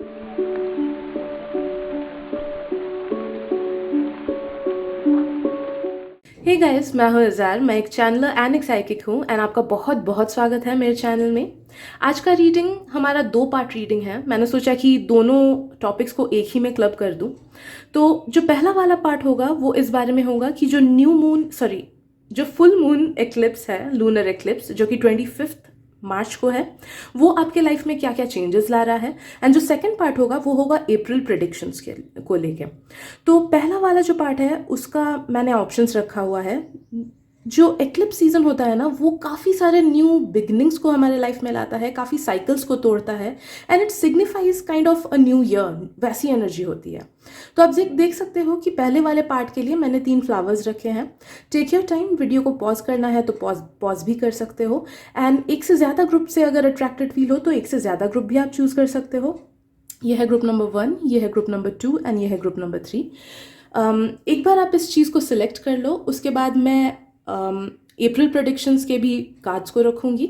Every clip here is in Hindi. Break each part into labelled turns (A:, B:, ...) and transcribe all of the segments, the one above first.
A: हे गाइस, मैं हूँ इज़ार। मैं एक चैनलर एंड एक साइकिक हूँ एंड आपका बहुत बहुत स्वागत है मेरे चैनल में। आज का रीडिंग हमारा 2 पार्ट रीडिंग है। मैंने सोचा कि दोनों टॉपिक्स को एक ही में क्लब कर दूँ। तो जो पहला वाला पार्ट होगा वो इस बारे में होगा कि जो फुल मून एक्लिप्स है, लूनर एक्लिप्स, जो कि 25 मार्च को है, वो आपके लाइफ में क्या क्या चेंजेस ला रहा है। एंड जो सेकंड पार्ट होगा वो होगा अप्रैल प्रेडिक्शंस के को लेके। तो पहला वाला जो पार्ट है उसका मैंने ऑप्शंस रखा हुआ है। जो एक्लिप्स सीजन होता है ना, वो काफ़ी सारे न्यू बिगनिंग्स को हमारे लाइफ में लाता है, काफ़ी साइकिल्स को तोड़ता है and it signifies kind of a new year, वैसी एनर्जी होती है। तो आप देख सकते हो कि पहले वाले पार्ट के लिए मैंने 3 फ्लावर्स रखे हैं। टेक योर टाइम, वीडियो को पॉज करना है तो पॉज भी कर सकते हो। एंड एक से ज़्यादा ग्रुप से अगर अट्रैक्टेड फील हो तो एक से ज़्यादा ग्रुप भी आप चूज़ कर सकते हो। ये है ग्रुप नंबर 1, ये है ग्रुप नंबर 2 एंड ये है ग्रुप नंबर 3। एक बार आप इस चीज़ को सिलेक्ट कर लो, उसके बाद मैं अप्रैल प्रेडिक्शंस के भी कार्ड्स को रखूँगी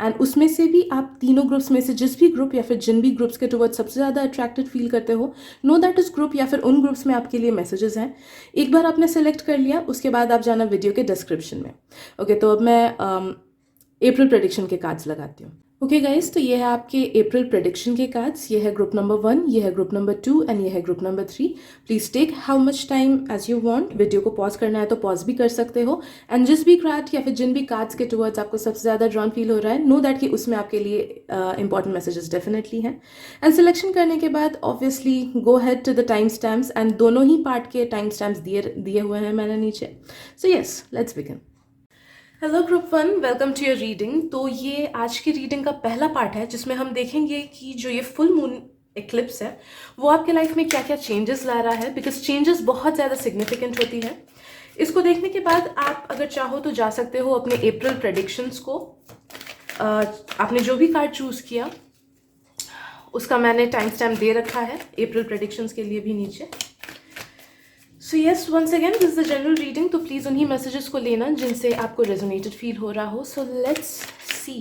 A: एंड उसमें से भी आप तीनों ग्रुप्स में से जिस भी ग्रुप या फिर जिन भी ग्रुप्स के टुवर्ड्स सबसे ज़्यादा अट्रैक्टेड फील करते हो, नो दैट इस ग्रुप या फिर उन ग्रुप्स में आपके लिए मैसेजेस हैं। एक बार आपने सेलेक्ट कर लिया, उसके बाद आप जाना वीडियो के डिस्क्रिप्शन में। ओके, तो अब मैं अप्रैल प्रेडिक्शन के कार्ड्स लगाती हूँ। ओके गाइज, तो ये है आपके अप्रैल प्रेडिक्शन के कार्ड्स। ये है ग्रुप नंबर 1, ये है ग्रुप नंबर 2 एंड ये है group number 3। Please take how much time as you want. Video को पॉज करना है तो पॉज भी कर सकते हो एंड जिस भी कार्ड या फिर जिन भी कार्ड्स के टुवर्ड्स आपको सबसे ज़्यादा ड्रॉन फील हो रहा है, नो दैट कि उसमें आपके लिए इंपॉर्टेंट मैसेजेस डेफिनेटली हैं। एंड सिलेक्शन करने के बाद obviously go head to the time stamps and दोनों ही पार्ट के टाइम स्टैम्प्स दिए हुए हैं मैंने नीचे। So yes, let's begin. Hello group 1, welcome to your reading. तो ये आज की रीडिंग का पहला पार्ट है जिसमें हम देखेंगे कि जो ये फुल मून एक्लिप्स है वो आपके लाइफ में क्या क्या चेंजेस ला रहा है, बिकॉज चेंजेस बहुत ज़्यादा सिग्निफिकेंट होती है। इसको देखने के बाद आप अगर चाहो तो जा सकते हो अपने अप्रैल प्रेडिक्शंस को। आपने जो भी कार्ड चूज़ किया उसका मैंने टाइम स्टैम्प दे रखा है अप्रैल प्रेडिक्शंस के लिए भी नीचे। So yes, once again this is the general reading, तो प्लीज़ उन्हीं मैसेजेस को लेना जिनसे आपको रेजोनेटेड फील हो रहा हो। सो लेट्स सी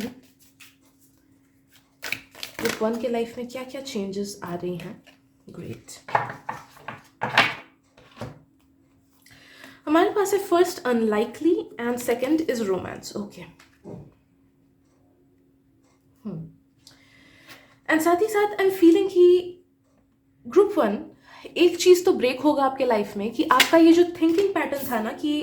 A: ग्रुप 1 के लाइफ में क्या क्या चेंजेस आ रही हैं। ग्रेट, हमारे पास है first unlikely and second is romance. Okay, and साथ ही साथ आई एम फीलिंग कि ग्रुप 1 एक चीज तो ब्रेक होगा आपके लाइफ में कि आपका ये जो थिंकिंग पैटर्न था ना कि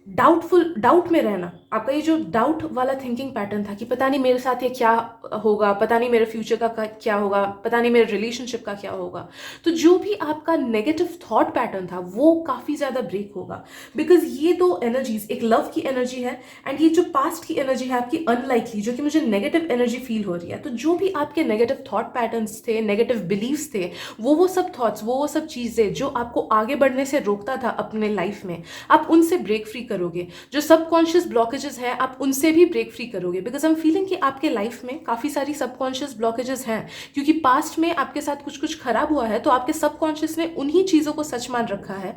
A: डाउट में रहना, आपका ये जो डाउट वाला थिंकिंग पैटर्न था कि पता नहीं मेरे साथ ये क्या होगा, पता नहीं मेरे फ्यूचर का क्या होगा, पता नहीं मेरे रिलेशनशिप का क्या होगा। तो जो भी आपका नेगेटिव थॉट पैटर्न था वो काफ़ी ज़्यादा ब्रेक होगा, बिकॉज ये दो एनर्जीज, एक लव की एनर्जी है एंड ये जो पास्ट की एनर्जी है आपकी अनलाइकली, जो कि मुझे नेगेटिव एनर्जी फील हो रही है। तो जो भी आपके नेगेटिव थॉट पैटर्न्स थे, नेगेटिव बिलीव्स थे, वो सब थॉट्स, वो सब चीज़ें जो आपको आगे बढ़ने से रोकता था अपने लाइफ में, आप उनसे ब्रेक फ्री करोगे। जो सबकॉन्शियस ब्लॉकेजेस है आप उनसे भी ब्रेक फ्री करोगे, बिकॉज आई एम फीलिंग कि आपके लाइफ में काफ़ी सारी सबकॉन्शियस ब्लॉकेजेस हैं, क्योंकि पास्ट में आपके साथ कुछ खराब हुआ है तो आपके सबकॉन्शियस ने उन्हीं चीज़ों को सच मान रखा है।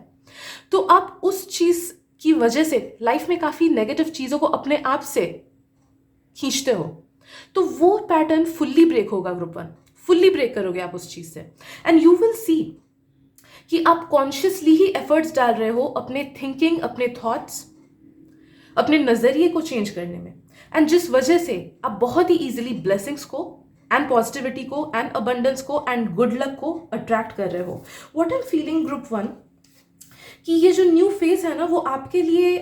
A: तो आप उस चीज़ की वजह से लाइफ में काफ़ी नेगेटिव चीज़ों को अपने आप से खींचते हो। तो वो पैटर्न फुल्ली ब्रेक होगा ग्रुप 1, फुल्ली ब्रेक करोगे आप उस चीज़ से एंड यू विल सी कि आप कॉन्शियसली ही एफर्ट्स डाल रहे हो अपने थिंकिंग, अपने थॉट्स, अपने नज़रिए को चेंज करने में, एंड जिस वजह से आप बहुत ही इजीली ब्लेसिंग्स को एंड पॉजिटिविटी को एंड अबंडेंस को एंड गुड लक को अट्रैक्ट कर रहे हो। What I am feeling group 1 कि ये जो न्यू फेज है ना वो आपके लिए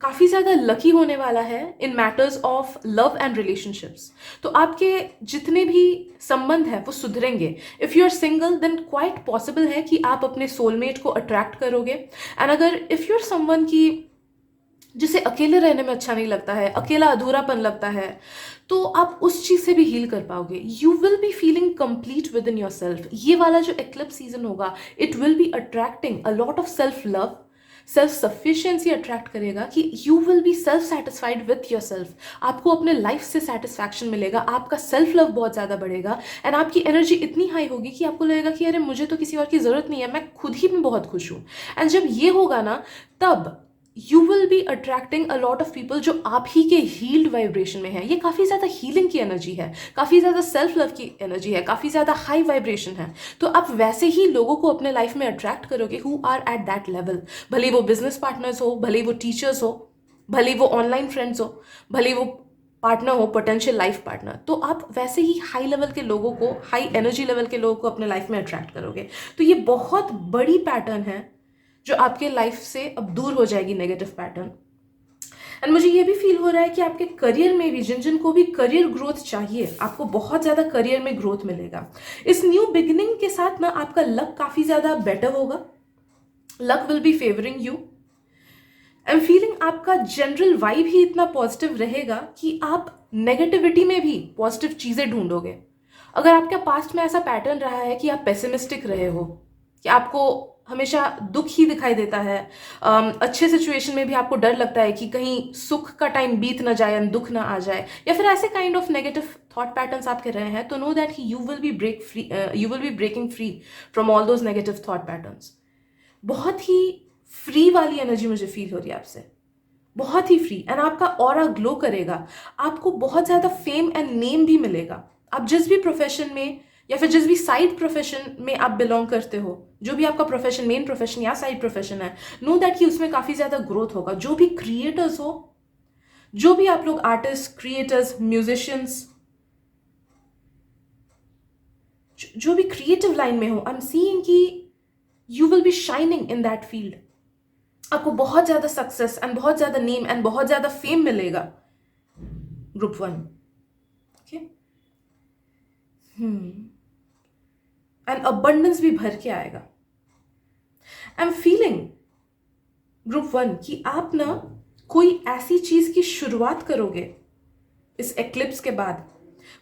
A: काफ़ी ज़्यादा लकी होने वाला है in matters of love and relationships. तो आपके जितने भी संबंध हैं वो सुधरेंगे। If you are single then quite possible है कि आप अपने सोलमेट को अट्रैक्ट करोगे, एंड अगर इफ़ यू आर समवन की जिसे अकेले रहने में अच्छा नहीं लगता है, अकेला अधूरापन लगता है, तो आप उस चीज़ से भी हील कर पाओगे। You will be feeling complete with in your self. ये वाला जो एक्लिप्स सीजन होगा it will be attracting a lot of self love, self sufficiency attract करेगा कि you will be self satisfied with your self. आपको अपने लाइफ से सेटिस्फैक्शन मिलेगा, आपका सेल्फ लव बहुत ज़्यादा बढ़ेगा एंड आपकी एनर्जी इतनी हाई होगी कि आपको लगेगा कि अरे मुझे तो किसी और की ज़रूरत नहीं है, मैं खुद ही में बहुत खुश हूँ। एंड जब ये होगा ना, तब you will be attracting a lot of people जो आप ही के हील्ड वाइब्रेशन में है। ये काफ़ी ज़्यादा हीलिंग की एनर्जी है, काफ़ी ज़्यादा सेल्फ लव की एनर्जी है, काफ़ी ज़्यादा हाई वाइब्रेशन है। तो आप वैसे ही लोगों को अपने लाइफ में अट्रैक्ट करोगे who are at that level. भले वो बिजनेस पार्टनर्स हो, भले वो टीचर्स हो, भले वो ऑनलाइन फ्रेंड्स हो, भले वो पार्टनर हो, पोटेंशियल लाइफ पार्टनर। तो आप वैसे ही हाई लेवल के लोगों को, हाई एनर्जी लेवल के लोगों को अपने लाइफ में अट्रैक्ट करोगे। तो ये बहुत बड़ी पैटर्न है जो आपके लाइफ से अब दूर हो जाएगी, नेगेटिव पैटर्न। एंड मुझे ये भी फील हो रहा है कि आपके करियर में भी, जिन जिन को भी करियर ग्रोथ चाहिए, आपको बहुत ज़्यादा करियर में ग्रोथ मिलेगा। इस न्यू बिगिनिंग के साथ ना आपका लक काफ़ी ज़्यादा बेटर होगा। Luck will be favouring you. I am feeling आपका जनरल वाइब ही इतना पॉजिटिव रहेगा कि आप नेगेटिविटी में भी पॉजिटिव चीज़ें ढूंढोगे। अगर आपके पास्ट में ऐसा पैटर्न रहा है कि आप पेसिमिस्टिक रहे हो, कि आपको हमेशा दुख ही दिखाई देता है, अच्छे सिचुएशन में भी आपको डर लगता है कि कहीं सुख का टाइम बीत ना जाए एंड दुख ना आ जाए, या फिर ऐसे kind of negative thought patterns आपके रहे हैं, तो know that you will be breaking free from all those negative thought patterns. बहुत ही फ्री वाली एनर्जी मुझे फील हो रही है आपसे, बहुत ही फ्री। एंड आपका ऑरा ग्लो करेगा, आपको बहुत ज़्यादा फेम एंड नेम भी मिलेगा। आप जिस भी प्रोफेशन में या फिर जिस भी साइड प्रोफेशन में आप बिलोंग करते हो, जो भी आपका प्रोफेशन, मेन प्रोफेशन या साइड प्रोफेशन है, नो दैट कि उसमें काफ़ी ज़्यादा ग्रोथ होगा। जो भी क्रिएटर्स हो, जो भी आप लोग आर्टिस्ट, क्रिएटर्स, म्यूजिशियंस, जो भी क्रिएटिव लाइन में हो, आई एम सीइंग कि you will B shining in that field. आपको बहुत ज़्यादा सक्सेस एंड बहुत ज़्यादा नेम एंड बहुत ज़्यादा फेम मिलेगा, ग्रुप 1। ओके, एंड अबंडेंस भी भर के आएगा। आई एम फीलिंग ग्रुप 1 कि आप ना कोई ऐसी चीज़ की शुरुआत करोगे इस एक्लिप्स के बाद।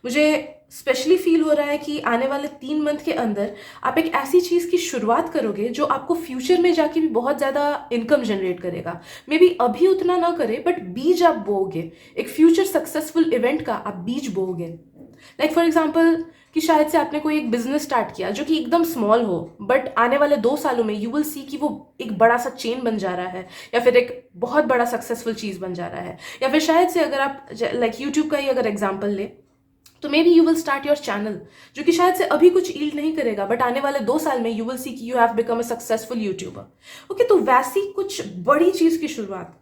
A: मुझे स्पेशली फील हो रहा है कि आने वाले 3 मंथ के अंदर आप एक ऐसी चीज़ की शुरुआत करोगे जो आपको फ्यूचर में जाके भी बहुत ज़्यादा इनकम जनरेट करेगा। मे बी अभी उतना ना करे, बट बीज आप बोओगे, एक फ्यूचर सक्सेसफुल इवेंट का आप बीज बोओगे। लाइक फॉर एग्जाम्पल कि शायद से आपने कोई एक बिजनेस स्टार्ट किया जो कि एकदम स्मॉल हो, बट आने वाले 2 सालों में यू विल सी कि वो एक बड़ा सा चेन बन जा रहा है, या फिर एक बहुत बड़ा सक्सेसफुल चीज़ बन जा रहा है। या फिर शायद से अगर आप लाइक यूट्यूब का ही अगर एग्जाम्पल ले, तो maybe you will start your channel जो कि शायद से अभी कुछ ईल्ड नहीं करेगा, बट आने वाले 2 साल में यू विल सी कि you have become a successful YouTuber. Okay, तो वैसी कुछ बड़ी चीज़ की शुरुआत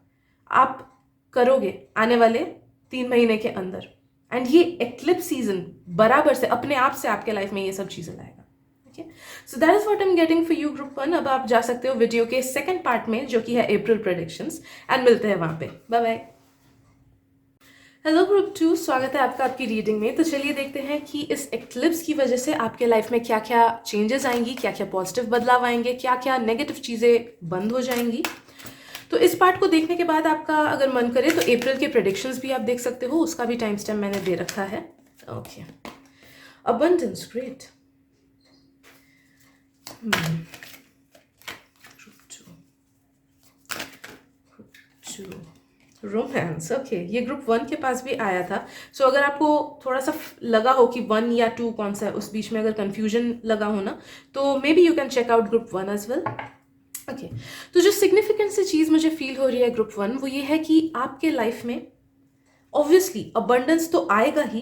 A: आप करोगे आने वाले 3 महीने के अंदर। एंड ये एक्लिप्स सीजन बराबर से अपने आप से आपके लाइफ में ये सब चीज़ें लाएगा। Okay, so that is what I am getting for you group 1। अब आप जा सकते हो वीडियो के सेकंड पार्ट में जो कि है अप्रैल प्रेडिक्शंस, एंड मिलते हैं वहाँ पे। Bye bye. हेलो ग्रुप 2, स्वागत है आपका आपकी रीडिंग में। तो चलिए देखते हैं कि इस एक्लिप्स की वजह से आपके लाइफ में क्या क्या चेंजेस आएंगी, क्या क्या पॉजिटिव बदलाव आएंगे, क्या क्या नेगेटिव चीज़ें बंद हो जाएंगी। तो इस पार्ट को देखने के बाद आपका अगर मन करे तो अप्रैल के प्रेडिक्शंस भी आप देख सकते हो, उसका भी टाइम स्टैम्प मैंने दे रखा है। Okay, abundance, great. Romance, okay, ये ग्रुप 1 के पास भी आया था। सो अगर आपको थोड़ा सा लगा हो कि 1 या 2 कौन सा है, उस बीच में अगर कंफ्यूजन लगा हो ना, तो maybe you can check out group 1 as well. Okay, तो जो सिग्निफिकेंट सी चीज़ मुझे फील हो रही है ग्रुप 1, वो ये है कि आपके लाइफ में ऑब्वियसली अबंडेंस तो आएगा ही,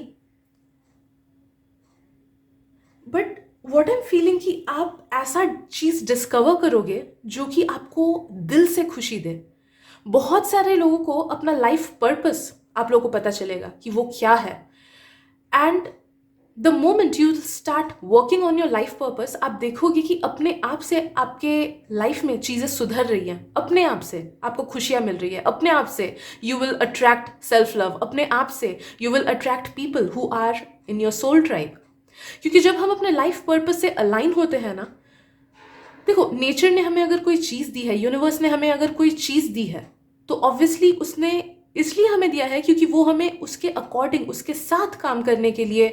A: but what I am feeling कि आप ऐसा चीज़ डिस्कवर करोगे जो कि आपको दिल से खुशी दे। बहुत सारे लोगों को अपना लाइफ पर्पस आप लोगों को पता चलेगा कि वो क्या है, and the moment you start working on your life purpose, आप देखोगे कि अपने आप से आपके लाइफ में चीज़ें सुधर रही हैं, अपने आप से आपको खुशियाँ मिल रही है, अपने आप से you will attract self love, अपने आप से you will attract people who are in your soul tribe. क्योंकि जब हम अपने लाइफ पर्पस से अलाइन होते हैं ना, देखो, नेचर ने हमें अगर कोई चीज़ दी है, यूनिवर्स ने हमें अगर कोई चीज़ दी है, तो ऑब्वियसली उसने इसलिए हमें दिया है क्योंकि वो हमें उसके अकॉर्डिंग, उसके साथ काम करने के लिए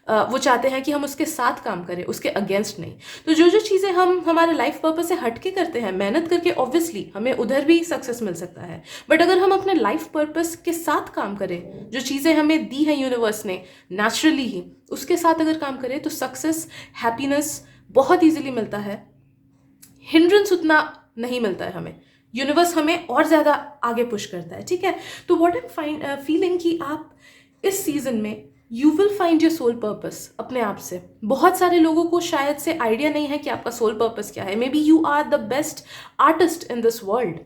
A: वो चाहते हैं कि हम उसके साथ काम करें, उसके अगेंस्ट नहीं। तो जो जो चीज़ें हम हमारे लाइफ पर्पस से हटके करते हैं, मेहनत करके, ऑब्वियसली हमें उधर भी सक्सेस मिल सकता है, बट अगर हम अपने लाइफ पर्पस के साथ काम करें, जो चीज़ें हमें दी है यूनिवर्स ने नेचुरली ही, उसके साथ अगर काम करें, तो सक्सेस, हैप्पीनेस बहुत ईजिली मिलता है। हिंड्रेंस उतना नहीं मिलता है हमें, यूनिवर्स हमें और ज़्यादा आगे पुश करता है, ठीक है। तो व्हाट आई एम फीलिंग कि आप इस सीजन में you will find your soul purpose अपने आप से। बहुत सारे लोगों को शायद से आइडिया नहीं है कि आपका सोल पर्पस क्या है। Maybe you are the best artist in this world,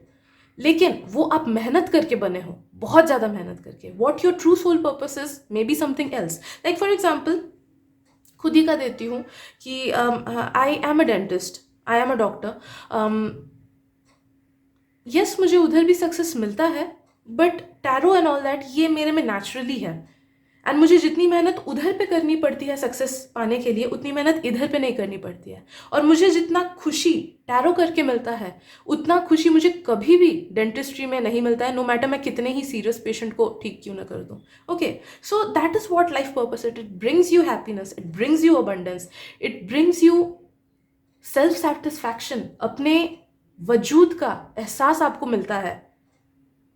A: लेकिन वो आप मेहनत करके बने हो, बहुत ज़्यादा मेहनत करके। What your true soul purpose is maybe something else. Like for example, खुद ही का देती हूँ कि I am a dentist, I am a doctor. Yes, मुझे उधर भी सक्सेस मिलता है, but tarot and all that ये मेरे में नेचुरली है। एंड मुझे जितनी मेहनत उधर पे करनी पड़ती है सक्सेस पाने के लिए, उतनी मेहनत इधर पे नहीं करनी पड़ती है। और मुझे जितना खुशी टैरो करके मिलता है, उतना खुशी मुझे कभी भी डेंटिस्ट्री में नहीं मिलता है, नो मैटर मैं कितने ही सीरियस पेशेंट को ठीक क्यों ना कर दूँ। Okay, so that is what life purpose it brings you happiness, it brings you abundance, it brings you self satisfaction. अपने वजूद का एहसास आपको मिलता है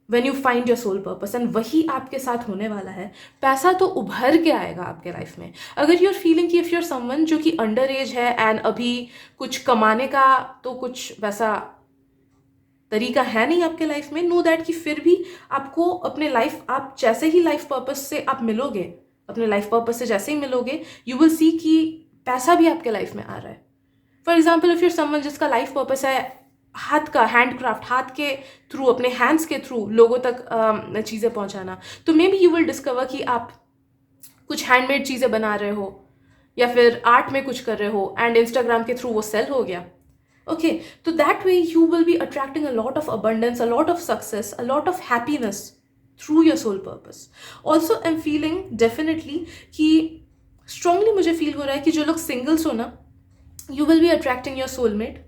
A: when you find your soul purpose, and वही आपके साथ होने वाला है। पैसा तो उभर के आएगा आपके लाइफ में। अगर you're feeling कि if you're someone जो कि अंडर एज है एंड अभी कुछ कमाने का तो कुछ वैसा तरीका है नहीं आपके लाइफ में, नो दैट कि फिर भी आपको अपने लाइफ, आप जैसे ही लाइफ पर्पस से आप मिलोगे, अपने लाइफ पर्पस से जैसे ही मिलोगे, यू विल सी कि पैसा भी आपके लाइफ में आ रहा है। For example, if you're someone जिसका लाइफ पर्पस है हाथ का हैंडक्राफ्ट, हाथ के थ्रू, अपने हैंड्स के थ्रू लोगों तक चीज़ें पहुंचाना, तो maybe you will discover कि आप कुछ हैंडमेड चीज़ें बना रहे हो या फिर आर्ट में कुछ कर रहे हो एंड इंस्टाग्राम के थ्रू वो सेल हो गया। ओके, तो that way you will be attracting a lot of abundance, a lot of success, a lot of happiness through your soul purpose. Also I am feeling definitely कि स्ट्रांगली मुझे फील हो रहा है कि जो लोग सिंगल्स हो ना, you will be attracting your soulmate.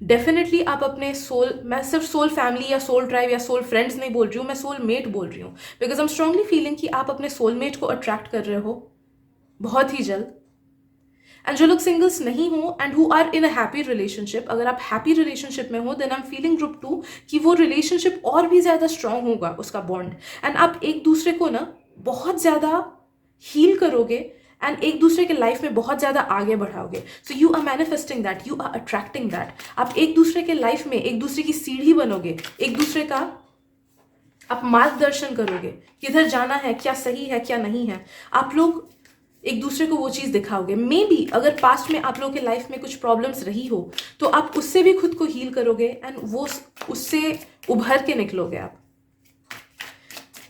A: Definitely आप अपने सोल, मैं सिर्फ सोल फैमिली या सोल ट्राइब या सोल फ्रेंड्स नहीं बोल रही हूँ, मैं सोल मेट बोल रही हूँ, because I am strongly feeling कि आप अपने सोलमेट को अट्रैक्ट कर रहे हो बहुत ही जल्द। एंड जो लोग सिंगल्स नहीं हो and who are in a happy relationship, अगर आप हैप्पी रिलेशनशिप में हो, then I am feeling group 2 कि वो रिलेशनशिप और भी ज़्यादा स्ट्रांग होगा, उसका बॉन्ड, एंड आप एक दूसरे को ना बहुत ज़्यादा हील करोगे एंड एक दूसरे के लाइफ में बहुत ज़्यादा आगे बढ़ाओगे। So you are manifesting that, you are attracting that. आप एक दूसरे के लाइफ में एक दूसरे की सीढ़ी बनोगे, एक दूसरे का आप मार्गदर्शन करोगे, किधर जाना है, क्या सही है क्या नहीं है, आप लोग एक दूसरे को वो चीज़ दिखाओगे। मे बी अगर पास्ट में आप लोगों के लाइफ में कुछ प्रॉब्लम्स रही हो, तो आप उससे भी खुद को हील करोगे एंड वो उससे उभर के निकलोगे आप।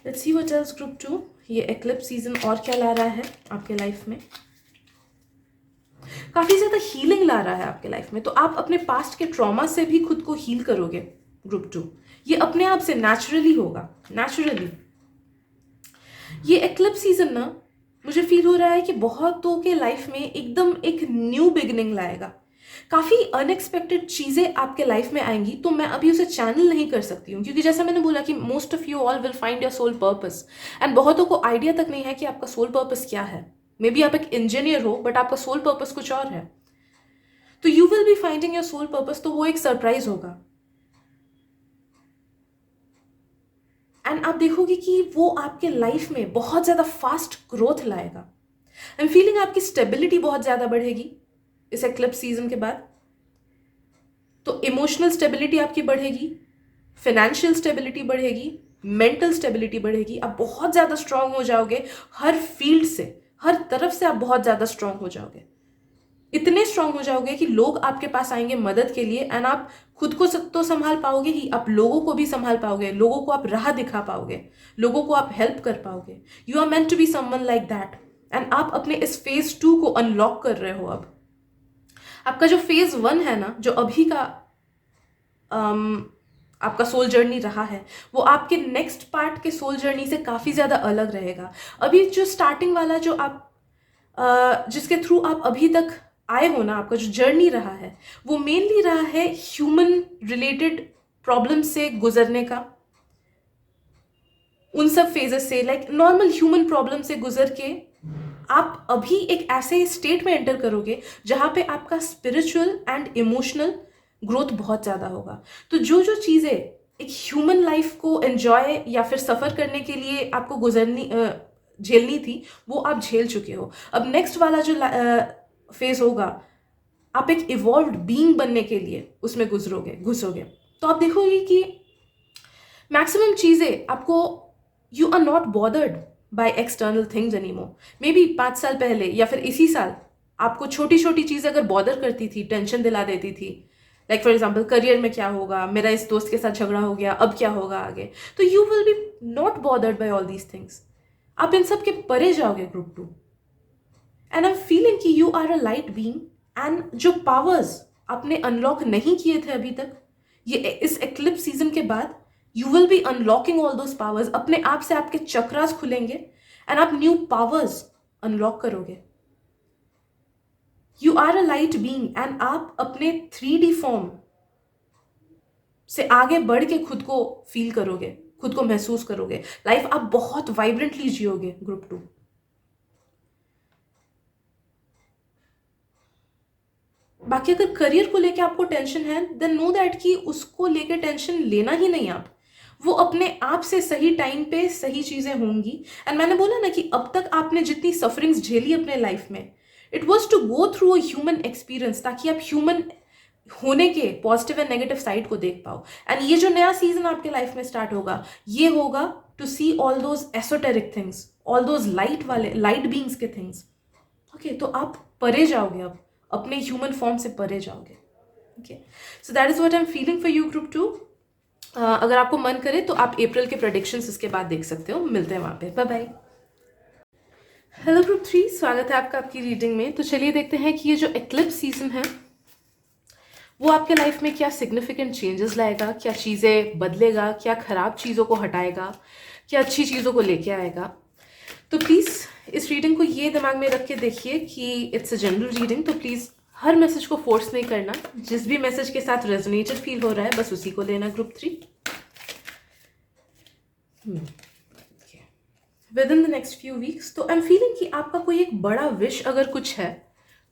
A: Let's see what else group 2, ये एक्लिप्स सीजन और क्या ला रहा है आपके लाइफ में। काफ़ी ज़्यादा हीलिंग ला रहा है आपके लाइफ में, तो आप अपने पास्ट के ट्रॉमा से भी खुद को हील करोगे ग्रुप 2। ये अपने आप से नेचुरली होगा, नेचुरली। ये एक्लिप्स सीजन ना, मुझे फील हो रहा है कि बहुतों के लाइफ में एकदम एक न्यू बिगिनिंग लाएगा। काफ़ी अनएक्सपेक्टेड चीज़ें आपके लाइफ में आएंगी, तो मैं अभी उसे चैनल नहीं कर सकती हूँ, क्योंकि जैसा मैंने बोला कि most of you all will find your soul purpose, and बहुतों को आइडिया तक नहीं है कि आपका सोल पर्पस क्या है। मे बी आप एक इंजीनियर हो बट आपका सोल पर्पस कुछ और है, तो you will be finding your soul purpose, तो वो एक सरप्राइज होगा। एंड आप देखोगे कि वो आपके लाइफ में बहुत ज़्यादा फास्ट ग्रोथ लाएगा। आई एम फीलिंग आपकी स्टेबिलिटी बहुत ज़्यादा बढ़ेगी इस एक्लिप्स सीजन के बाद। तो इमोशनल स्टेबिलिटी आपकी बढ़ेगी, फाइनेंशियल स्टेबिलिटी बढ़ेगी, मेंटल स्टेबिलिटी बढ़ेगी। आप बहुत ज़्यादा स्ट्रांग हो जाओगे, हर फील्ड से, हर तरफ से आप बहुत ज़्यादा स्ट्रांग हो जाओगे। इतने स्ट्रांग हो जाओगे कि लोग आपके पास आएंगे मदद के लिए, एंड आप खुद को तो संभाल पाओगे ही, आप लोगों को भी संभाल पाओगे, लोगों को आप राह दिखा पाओगे, लोगों को आप हेल्प कर पाओगे। You are meant to be someone like that, and आप अपने इस फेज 2 को अनलॉक कर रहे हो। अब आपका जो फेज 1 है ना, जो अभी का आपका सोल जर्नी रहा है, वो आपके नेक्स्ट पार्ट के सोल जर्नी से काफ़ी ज़्यादा अलग रहेगा। अभी जो स्टार्टिंग वाला जो आप जिसके थ्रू आप अभी तक आए हो ना, आपका जो जर्नी रहा है, वो मेनली रहा है ह्यूमन रिलेटेड प्रॉब्लम से गुजरने का। उन सब फेजेस से, लाइक नॉर्मल ह्यूमन प्रॉब्लम से गुजर के आप अभी एक ऐसे स्टेट में एंटर करोगे जहाँ पे आपका स्पिरिचुअल एंड इमोशनल ग्रोथ बहुत ज़्यादा होगा। तो जो जो चीज़ें एक ह्यूमन लाइफ को एंजॉय या फिर सफ़र करने के लिए आपको झेलनी थी, वो आप झेल चुके हो। अब नेक्स्ट वाला जो फेज होगा, आप एक इवॉल्व्ड बीइंग बनने के लिए उसमें घुसोगे। तो आप देखोगे कि मैक्सिमम चीज़ें आपको, you are not bothered by external things anymore. Maybe 5 साल पहले या फिर इसी साल आपको छोटी छोटी चीज़ें अगर बॉदर करती थी, टेंशन दिला देती थी, लाइक फॉर एग्जाम्पल करियर में क्या होगा, मेरा इस दोस्त के साथ झगड़ा हो गया, अब क्या होगा आगे, तो you will be not bothered by all these things. आप इन सब के परे जाओगे group 2। And I am feeling कि you are a light being, and जो पावर्स आपने अनलॉक नहीं किए थे अभी तक, ये इस एक्लिप्स सीजन के बाद you will be unlocking all those powers. अपने आप से आपके चक्रास खुलेंगे एंड आप न्यू पावर्स अनलॉक करोगे। You are a light being and आप अपने 3D फॉर्म से आगे बढ़ के खुद को फील करोगे, खुद को महसूस करोगे। लाइफ आप बहुत वाइब्रेंटली जियोगे ग्रुप 2। बाकी अगर करियर को लेके आपको टेंशन है, देन नो दैट कि उसको लेके टेंशन लेना ही नहीं आप। वो अपने आप से सही टाइम पे सही चीज़ें होंगी। एंड मैंने बोला ना कि अब तक आपने जितनी सफरिंग्स झेली अपने लाइफ में, it was to go through a human experience, ताकि आप ह्यूमन होने के पॉजिटिव एंड नेगेटिव साइड को देख पाओ। एंड ये जो नया सीजन आपके लाइफ में स्टार्ट होगा, ये होगा to see all those esoteric things, all those light beings के थिंग्स। ओके, तो आप परे जाओगे, अब अपने ह्यूमन फॉर्म से परे जाओगे। Okay, so that is what I am feeling for you group 2। अगर आपको मन करे तो आप अप्रैल के प्रेडिक्शंस इसके बाद देख सकते हो। मिलते हैं वहाँ पे। Bye bye. हेलो ग्रुप 3, स्वागत है आपका आपकी रीडिंग में। तो चलिए देखते हैं कि ये जो एक्लिप्स सीजन है वो आपके लाइफ में क्या सिग्निफिकेंट चेंजेस लाएगा, क्या चीज़ें बदलेगा, क्या खराब चीज़ों को हटाएगा, क्या अच्छी चीज़ों को लेके आएगा। तो प्लीज़ इस रीडिंग को ये दिमाग में रख के देखिए कि इट्स अ जनरल रीडिंग, तो प्लीज़ हर मैसेज को फोर्स नहीं करना। जिस भी मैसेज के साथ रेजोनेटेड फील हो रहा है बस उसी को लेना group 3। With in the next few weeks, तो आई एम फीलिंग कि आपका कोई एक बड़ा विश अगर कुछ है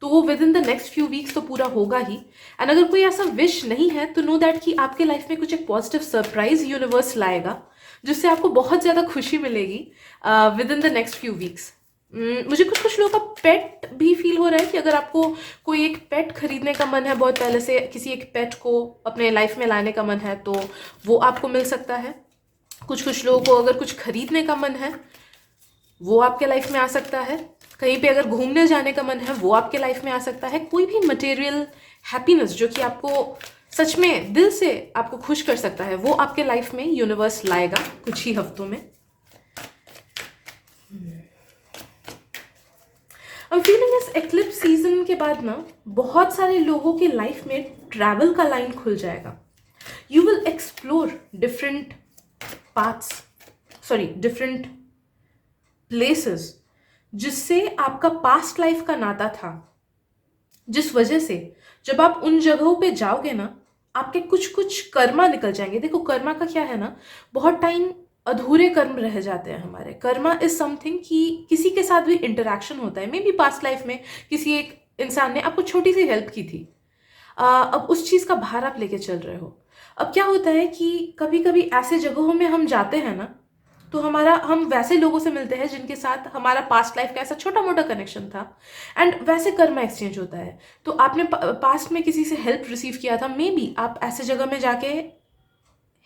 A: तो वो with in the next few weeks तो पूरा होगा ही। एंड अगर कोई ऐसा विश नहीं है तो नो दैट कि आपके लाइफ में कुछ एक पॉजिटिव सरप्राइज यूनिवर्स लाएगा जिससे आपको बहुत ज़्यादा खुशी मिलेगी with in the next few weeks. मुझे कुछ लोगों का पेट भी फील हो रहा है कि अगर आपको कोई एक पेट खरीदने का मन है, बहुत पहले से किसी एक पेट को अपने लाइफ में लाने का मन है, तो वो आपको मिल सकता है। कुछ लोगों को अगर कुछ खरीदने का मन है वो आपके लाइफ में आ सकता है। कहीं पे अगर घूमने जाने का मन है वो आपके लाइफ में आ सकता है। कोई भी मटेरियल हैप्पीनेस जो कि आपको सच में दिल से आपको खुश कर सकता है वो आपके लाइफ में यूनिवर्स लाएगा कुछ ही हफ्तों में। आई एम फीलिंग इस एक्लिप्स सीजन के बाद ना बहुत सारे लोगों के लाइफ में ट्रैवल का लाइन खुल जाएगा। You will explore different paths, different places जिससे आपका पास्ट लाइफ का नाता था, जिस वजह से जब आप उन जगहों पे जाओगे ना आपके कुछ कर्मा निकल जाएंगे। देखो कर्मा का क्या है ना, बहुत टाइम अधूरे कर्म रह जाते हैं हमारे। कर्मा इज समथिंग कि किसी के साथ भी इंटरेक्शन होता है, मे बी पास्ट लाइफ में किसी एक इंसान ने आपको छोटी सी हेल्प की थी, अब उस चीज़ का भार आप लेके चल रहे हो। अब क्या होता है कि कभी कभी ऐसे जगहों में हम जाते हैं ना तो हम वैसे लोगों से मिलते हैं जिनके साथ हमारा पास्ट लाइफ का ऐसा छोटा मोटा कनेक्शन था, एंड वैसे कर्मा एक्सचेंज होता है। तो आपने पास्ट में किसी से हेल्प रिसीव किया था, मे बी आप ऐसे जगह में जाके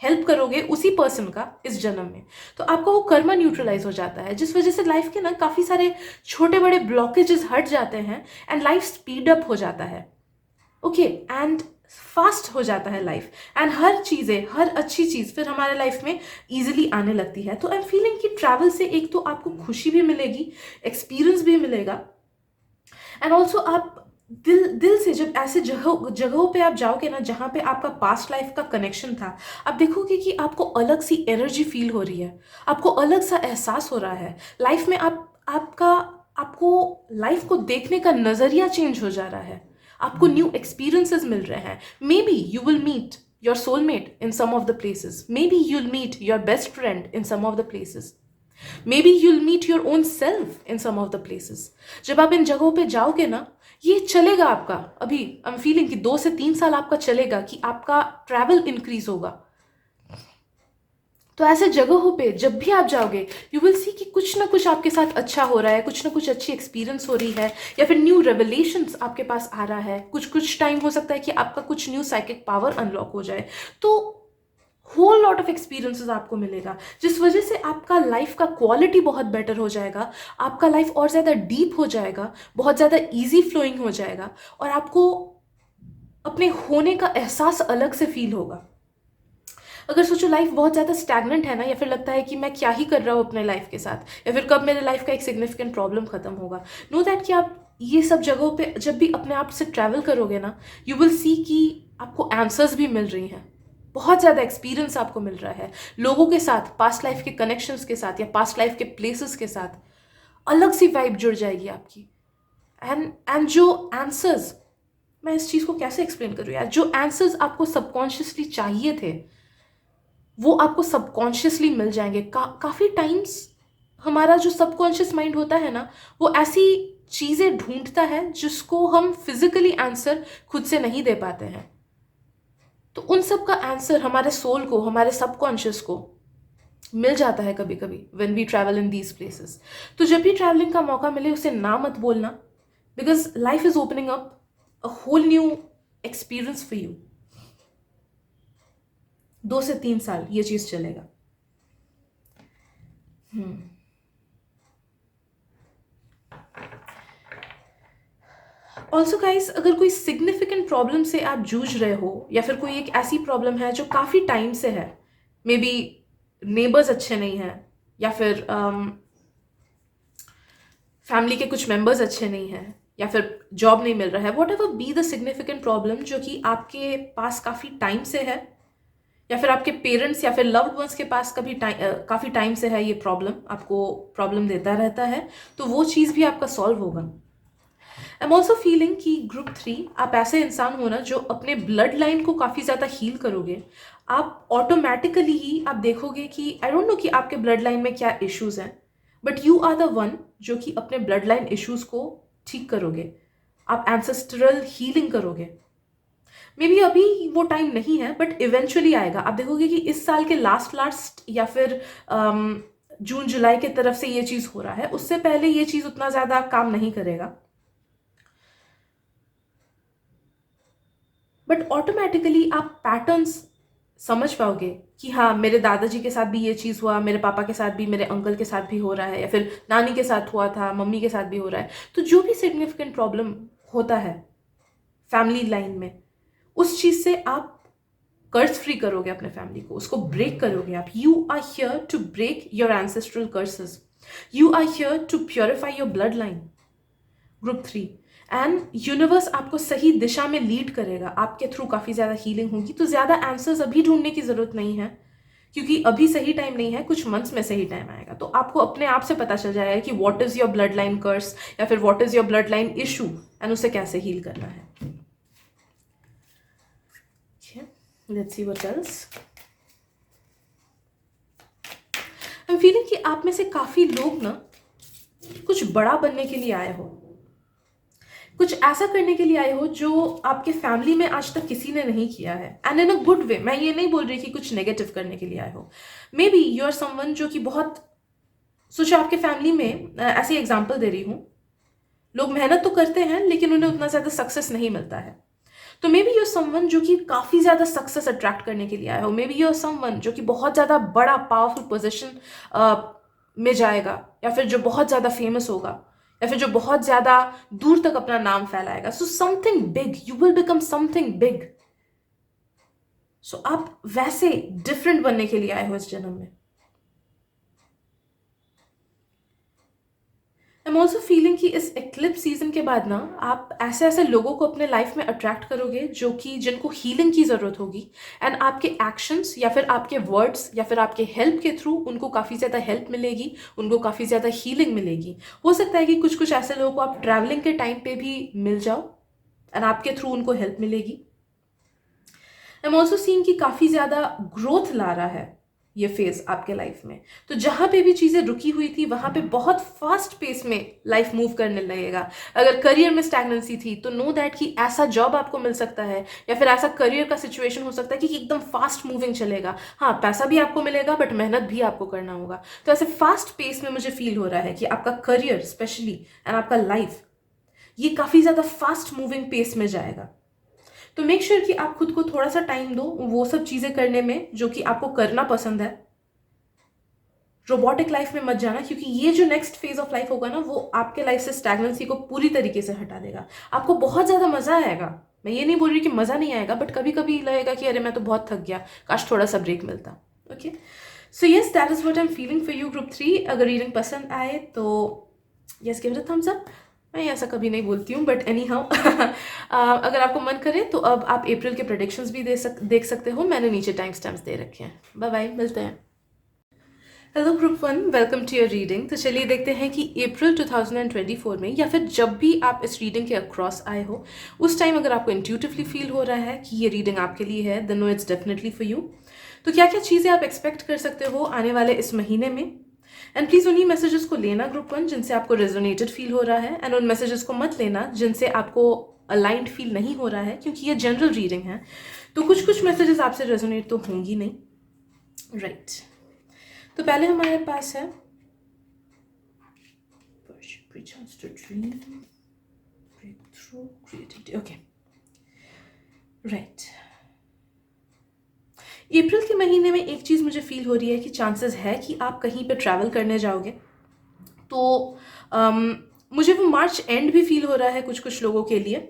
A: हेल्प करोगे उसी पर्सन का इस जन्म में, तो आपका वो कर्मा न्यूट्रलाइज हो जाता है, जिस वजह से लाइफ के ना काफ़ी सारे छोटे बड़े ब्लॉकेजेस हट जाते हैं एंड लाइफ स्पीड अप हो जाता है। ओके, एंड फास्ट हो जाता है लाइफ, एंड हर अच्छी चीज़ फिर हमारे लाइफ में इजीली आने लगती है। तो आई एम फीलिंग कि ट्रैवल से एक तो आपको खुशी भी मिलेगी, एक्सपीरियंस भी मिलेगा, एंड ऑल्सो आप दिल से जब ऐसे जगहों पे आप जाओगे ना जहाँ पे आपका पास्ट लाइफ का कनेक्शन था, आप देखोगे कि आपको अलग सी एनर्जी फील हो रही है, आपको अलग सा एहसास हो रहा है लाइफ में। आपको लाइफ को देखने का नज़रिया चेंज हो जा रहा है, आपको न्यू एक्सपीरियंसेस मिल रहे हैं। Maybe you will meet your soulmate in some of the places, maybe you will meet your best friend in some of the places, maybe you will meet your own self in some of the places. जब आप इन जगहों पे जाओगे ना ये चलेगा आपका, अभी आई एम फीलिंग कि 2 से 3 साल आपका चलेगा कि आपका ट्रैवल इंक्रीज होगा। तो ऐसे जगहों पे जब भी आप जाओगे यू विल सी कि कुछ ना कुछ आपके साथ अच्छा हो रहा है, कुछ ना कुछ अच्छी एक्सपीरियंस हो रही है, या फिर न्यू रेवलेशंस आपके पास आ रहा है। कुछ कुछ टाइम हो सकता है कि आपका कुछ न्यू साइकिक पावर अनलॉक हो जाए। तो होल लॉट ऑफ एक्सपीरियंसेस आपको मिलेगा, जिस वजह से आपका लाइफ का क्वालिटी बहुत बेटर हो जाएगा, आपका लाइफ और ज़्यादा डीप हो जाएगा, बहुत ज़्यादा ईजी फ्लोइंग हो जाएगा, और आपको अपने होने का एहसास अलग से फील होगा। अगर सोचो लाइफ बहुत ज़्यादा स्टैगनेंट है ना, या फिर लगता है कि मैं क्या ही कर रहा हूँ अपने लाइफ के साथ, या फिर कब मेरे लाइफ का एक सिग्निफिकेंट प्रॉब्लम खत्म होगा, नो दैट कि आप ये सब जगहों पे जब भी अपने आप से ट्रैवल करोगे ना, यू विल सी कि आपको आंसर्स भी मिल रही हैं, बहुत ज़्यादा एक्सपीरियंस आपको मिल रहा है लोगों के साथ, पास्ट लाइफ के कनेक्शंस के साथ, या पास्ट लाइफ के प्लेसेस के साथ अलग सी वाइब जुड़ जाएगी आपकी। एंड जो आंसर्स, मैं इस चीज़ को कैसे एक्सप्लेन करूँ यार, जो आंसर्स आपको सबकॉन्शियसली चाहिए थे वो आपको सबकॉन्शियसली मिल जाएंगे। काफ़ी टाइम्स हमारा जो सबकॉन्शियस माइंड होता है ना, वो ऐसी चीज़ें ढूंढता है जिसको हम फिजिकली आंसर खुद से नहीं दे पाते हैं। तो उन सब का आंसर हमारे सोल को, हमारे सबकॉन्शियस को मिल जाता है कभी कभी when we travel in these places. तो जब भी ट्रैवलिंग का मौका मिले उसे ना मत बोलना, because life is opening up a whole new experience for you. 2 से 3 साल ये चीज चलेगा। ऑल्सो गाइस, अगर कोई सिग्निफिकेंट प्रॉब्लम से आप जूझ रहे हो, या फिर कोई एक ऐसी प्रॉब्लम है जो काफ़ी टाइम से है, मे बी नेबर्स अच्छे नहीं हैं, या फिर फैमिली के कुछ मेंबर्स अच्छे नहीं हैं, या फिर जॉब नहीं मिल रहा है, what ever be the significant problem जो कि आपके पास काफ़ी टाइम से है, या फिर आपके पेरेंट्स या फिर लव्ड वंस के पास काफ़ी टाइम से है, ये प्रॉब्लम आपको प्रॉब्लम देता रहता है, तो वो चीज़ भी आपका सॉल्व होगा। आई एम ऑल्सो फीलिंग कि ग्रुप 3 आप ऐसे इंसान हो ना जो अपने ब्लड लाइन को काफ़ी ज़्यादा हील करोगे। आप ऑटोमेटिकली ही आप देखोगे कि आई डोंट नो कि आपके ब्लड लाइन में क्या इश्यूज हैं, but you are the one जो कि अपने ब्लड लाइन इश्यूज को ठीक करोगे, आप एंसेस्ट्रल हीलिंग करोगे। मे बी अभी वो टाइम नहीं है, बट इवेंचुअली आएगा। आप देखोगे कि इस साल के लास्ट लास्ट या फिर जून जुलाई के तरफ से ये चीज़ हो रहा है, उससे पहले ये चीज़ उतना ज़्यादा काम नहीं करेगा, बट ऑटोमेटिकली आप पैटर्न्स समझ पाओगे कि हाँ, मेरे दादाजी के साथ भी ये चीज़ हुआ, मेरे पापा के साथ भी, मेरे अंकल के साथ भी हो रहा है, या फिर नानी के साथ हुआ था, मम्मी के साथ भी हो रहा है। तो जो भी सिग्निफिकेंट प्रॉब्लम होता है फैमिली लाइन में, उस चीज़ से आप कर्ज फ्री करोगे अपने फैमिली को, उसको ब्रेक करोगे आप। You are here to break your ancestral curses, you are here to purify your blood line. Group 3 and universe आपको सही दिशा में लीड करेगा, आपके थ्रू काफ़ी ज़्यादा हीलिंग होगी। तो ज़्यादा आंसर्स अभी ढूंढने की ज़रूरत नहीं है, क्योंकि अभी सही टाइम नहीं है, कुछ मंथ्स में सही टाइम आएगा। तो आपको अपने आप से पता चल जाएगा कि what is your blood line curse, या फिर what is your blood line issue, and उसे कैसे हील करना है। Let's see what else. I am feeling कि आप में से काफ़ी लोग ना कुछ बड़ा बनने के लिए आए हो, कुछ ऐसा करने के लिए आए हो जो आपके फैमिली में आज तक किसी ने नहीं किया है, and in a good way. मैं ये नहीं बोल रही कि कुछ नेगेटिव करने के लिए आए हो। Maybe you are someone जो कि बहुत, सोचो आपके फैमिली में ऐसी एग्जाम्पल दे रही हूँ, लोग मेहनत तो करते हैं लेकिन उन्हें उतना ज़्यादा सक्सेस नहीं मिलता है। तो maybe you are someone जो कि काफ़ी ज़्यादा सक्सेस अट्रैक्ट करने के लिए आए हो। Maybe you are someone जो कि बहुत ज़्यादा बड़ा पावरफुल पोजिशन में जाएगा, या फिर जो बहुत ज़्यादा फेमस होगा, या फिर जो बहुत ज़्यादा दूर तक अपना नाम फैलाएगा। So something big, you will become something big. So आप वैसे डिफरेंट बनने के लिए आए हो इस जन्म में। आई एम ऑल्सो फीलिंग कि इस एक्लिप्स सीजन के बाद ना आप ऐसे ऐसे लोगों को अपने लाइफ में अट्रैक्ट करोगे जो कि जिनको हीलिंग की ज़रूरत होगी, एंड आपके एक्शंस या फिर आपके वर्ड्स या फिर आपके हेल्प के थ्रू उनको काफ़ी ज़्यादा हेल्प मिलेगी, उनको काफ़ी ज़्यादा हीलिंग मिलेगी। हो सकता है कि कुछ कुछ ऐसे लोगों को आप ट्रैवलिंग के टाइम पे भी मिल जाओ, एंड आपके थ्रू उनको हेल्प मिलेगी। आई एम ऑल्सो सीइंग कि काफ़ी ज़्यादा ग्रोथ ला रहा है ये फेज आपके लाइफ में। तो जहाँ पे भी चीज़ें रुकी हुई थी वहाँ पे बहुत फास्ट पेस में लाइफ मूव करने लगेगा। अगर करियर में स्टैग्नेंसी थी तो नो दैट कि ऐसा जॉब आपको मिल सकता है या फिर ऐसा करियर का सिचुएशन हो सकता है कि एकदम फास्ट मूविंग चलेगा। हाँ, पैसा भी आपको मिलेगा बट मेहनत भी आपको करना होगा। तो ऐसे फास्ट पेस में मुझे फील हो रहा है कि आपका करियर स्पेशली एंड आपका लाइफ ये काफ़ी ज़्यादा फास्ट मूविंग पेस में जाएगा। तो मेक श्योर कि आप खुद को थोड़ा सा टाइम दो वो सब चीज़ें करने में जो कि आपको करना पसंद है। रोबोटिक लाइफ में मत जाना, क्योंकि ये जो नेक्स्ट फेज ऑफ लाइफ होगा ना वो आपके लाइफ से स्टैग्नेंसी को पूरी तरीके से हटा देगा। आपको बहुत ज़्यादा मज़ा आएगा। मैं ये नहीं बोल रही कि मज़ा नहीं आएगा, बट कभी कभी लगेगा कि अरे मैं तो बहुत थक गया, काश थोड़ा सा ब्रेक मिलता। Okay, so yes, that is what I am feeling for you group 3। अगर रीडिंग पसंद आए तो yes, give it a thumbs up. मैं ऐसा कभी नहीं बोलती हूँ, बट एनी हाउ अगर आपको मन करे तो अब आप अप्रैल के प्रेडिक्शंस भी देख सकते हो। मैंने नीचे टाइम स्टैम्प्स दे रखे हैं। बाय बाय, मिलते हैं। Hello group 1, welcome to your reading. तो चलिए देखते हैं कि अप्रैल 2024 में या फिर जब भी आप इस रीडिंग के अक्रॉस आए हो उस टाइम अगर आपको इंट्यूटिवली फील हो रहा है कि ये रीडिंग आपके लिए है, then know it's definitely for you. तो क्या क्या चीज़ें आप एक्सपेक्ट कर सकते हो आने वाले इस महीने में। एंड प्लीज़ उन्हीं मैसेजेस को लेना ग्रुप 1 जिनसे आपको रेजोनेटेड फील हो रहा है, एंड उन मैसेजेस को मत लेना जिनसे आपको अलाइंड फील नहीं हो रहा है, क्योंकि ये जनरल रीडिंग है तो कुछ कुछ मैसेजेस आपसे रेजोनेट तो होंगी नहीं। राइट, तो पहले हमारे पास है ओके, राइट। अप्रैल के महीने में एक चीज़ मुझे फील हो रही है कि चांसेस है कि आप कहीं पे ट्रैवल करने जाओगे। तो मुझे वो मार्च एंड भी फील हो रहा है कुछ कुछ लोगों के लिए।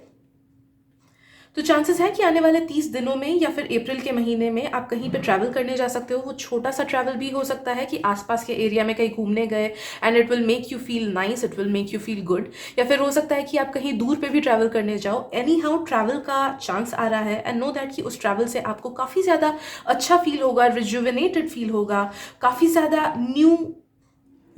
A: तो चांसेस है कि आने वाले 30 दिनों में या फिर अप्रैल के महीने में आप कहीं पे ट्रैवल करने जा सकते हो। वो छोटा सा ट्रैवल भी हो सकता है कि आसपास के एरिया में कहीं घूमने गए and it will make you feel nice, it will make you feel good. या फिर हो सकता है कि आप कहीं दूर पे भी ट्रैवल करने जाओ। एनी हाउ ट्रैवल का चांस आ रहा है एंड नो दैट कि उस ट्रैवल से आपको काफ़ी ज़्यादा अच्छा फील होगा, रिजुविनेटेड फील होगा, काफ़ी ज़्यादा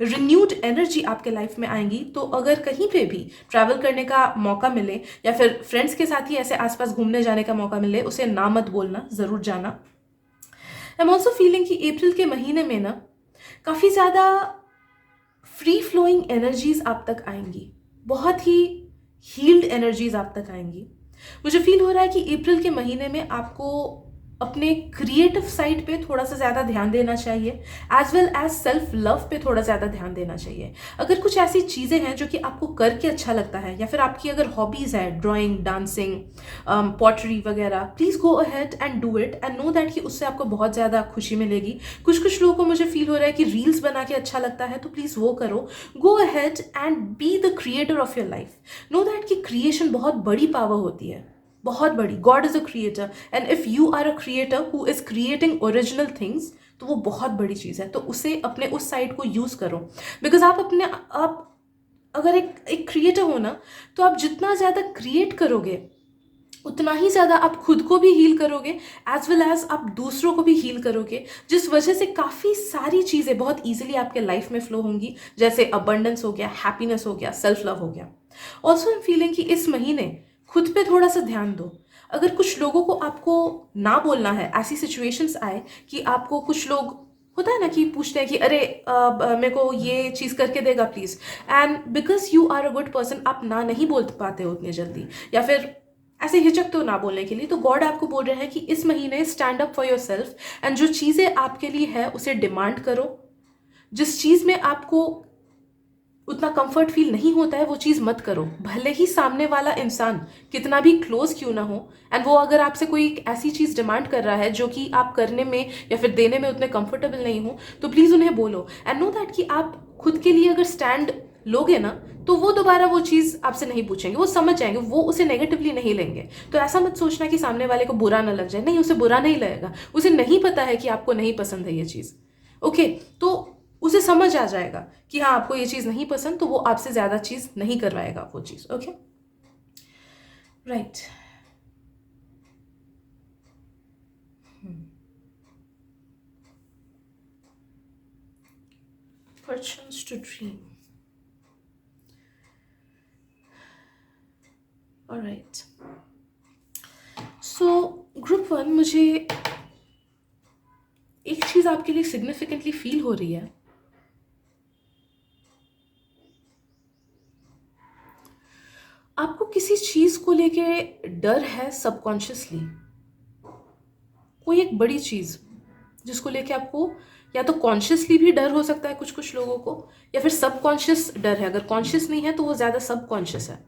A: रिन्यूड एनर्जी आपके लाइफ में आएंगी। तो अगर कहीं पे भी ट्रैवल करने का मौका मिले या फिर फ्रेंड्स के साथ ही ऐसे आसपास घूमने जाने का मौका मिले, उसे ना मत बोलना, ज़रूर जाना। आई एम ऑल्सो फीलिंग कि अप्रैल के महीने में ना काफ़ी ज़्यादा फ्री फ्लोइंग एनर्जीज आप तक आएंगी, बहुत ही हील्ड एनर्जीज आप तक आएंगी। मुझे फील हो रहा है कि अप्रैल के महीने में आपको अपने क्रिएटिव साइड पे थोड़ा सा ज़्यादा ध्यान देना चाहिए, as well as self love पे थोड़ा ज़्यादा ध्यान देना चाहिए। अगर कुछ ऐसी चीज़ें हैं जो कि आपको करके अच्छा लगता है या फिर आपकी अगर हॉबीज़ है, ड्राइंग, डांसिंग, पॉटरी वगैरह, please go ahead and do it and no that कि उससे आपको बहुत ज़्यादा खुशी मिलेगी। कुछ कुछ लोगों को मुझे फील हो रहा है कि रील्स बना के अच्छा लगता है, तो प्लीज़ वो करो। Go ahead and be the creator of your life. Know that कि क्रिएशन बहुत बड़ी पावर होती है, बहुत बड़ी। God is a creator and if you are a creator who is creating original things, तो वो बहुत बड़ी चीज़ है। तो उसे अपने उस साइड को यूज़ करो, बिकॉज आप अगर एक क्रिएटर हो ना, तो आप जितना ज़्यादा क्रिएट करोगे उतना ही ज़्यादा आप खुद को भी हील करोगे, एज वेल एज आप दूसरों को भी हील करोगे, जिस वजह से काफ़ी सारी चीज़ें बहुत ईजिली आपके लाइफ में फ्लो होंगी, जैसे अबंडेंस हो गया, हैप्पीनेस हो गया, सेल्फ लव हो गया। ऑल्सो आई एम फीलिंग कि इस महीने खुद पे थोड़ा सा ध्यान दो। अगर कुछ लोगों को आपको ना बोलना है, ऐसी सिचुएशंस आए कि आपको कुछ लोग, होता है ना कि पूछते हैं कि अरे मेरे को ये चीज़ करके देगा please, and because you are a good person आप ना नहीं बोल पाते हो उतनी जल्दी, या फिर ऐसे हिचक तो ना बोलने के लिए, तो गॉड आपको बोल रहे हैं कि इस महीने stand up for your self and जो चीज़ें आपके लिए है उसे डिमांड करो। जिस चीज़ में आपको उतना कंफर्ट फील नहीं होता है वो चीज़ मत करो, भले ही सामने वाला इंसान कितना भी क्लोज क्यों ना हो। एंड वो अगर आपसे कोई एक ऐसी चीज़ डिमांड कर रहा है जो कि आप करने में या फिर देने में उतने कंफर्टेबल नहीं हो, तो प्लीज़ उन्हें बोलो एंड नो दैट कि आप खुद के लिए अगर स्टैंड लोगे ना, तो वो दोबारा वो चीज़ आपसे नहीं पूछेंगे, वो समझ जाएंगे, वो उसे नेगेटिवली नहीं लेंगे। तो ऐसा मत सोचना कि सामने वाले को बुरा ना लग जाए, नहीं, उसे बुरा नहीं लगेगा। उसे नहीं पता है कि आपको नहीं पसंद है ये चीज़, ओके, तो उसे समझ आ जाएगा कि हाँ आपको ये चीज़ नहीं पसंद, तो वो आपसे ज़्यादा चीज़ नहीं करवाएगा वो चीज़। Okay, right. Fortunes to dream. Alright. So, group 1, मुझे एक चीज़ आपके लिए सिग्निफिकेंटली फील हो रही है, आपको किसी चीज को लेके डर है सबकॉन्शियसली, कोई एक बड़ी चीज जिसको लेके आपको या तो कॉन्शियसली भी डर हो सकता है कुछ कुछ लोगों को, या फिर सबकॉन्शियस डर है। अगर कॉन्शियस नहीं है तो वो ज्यादा सबकॉन्शियस है,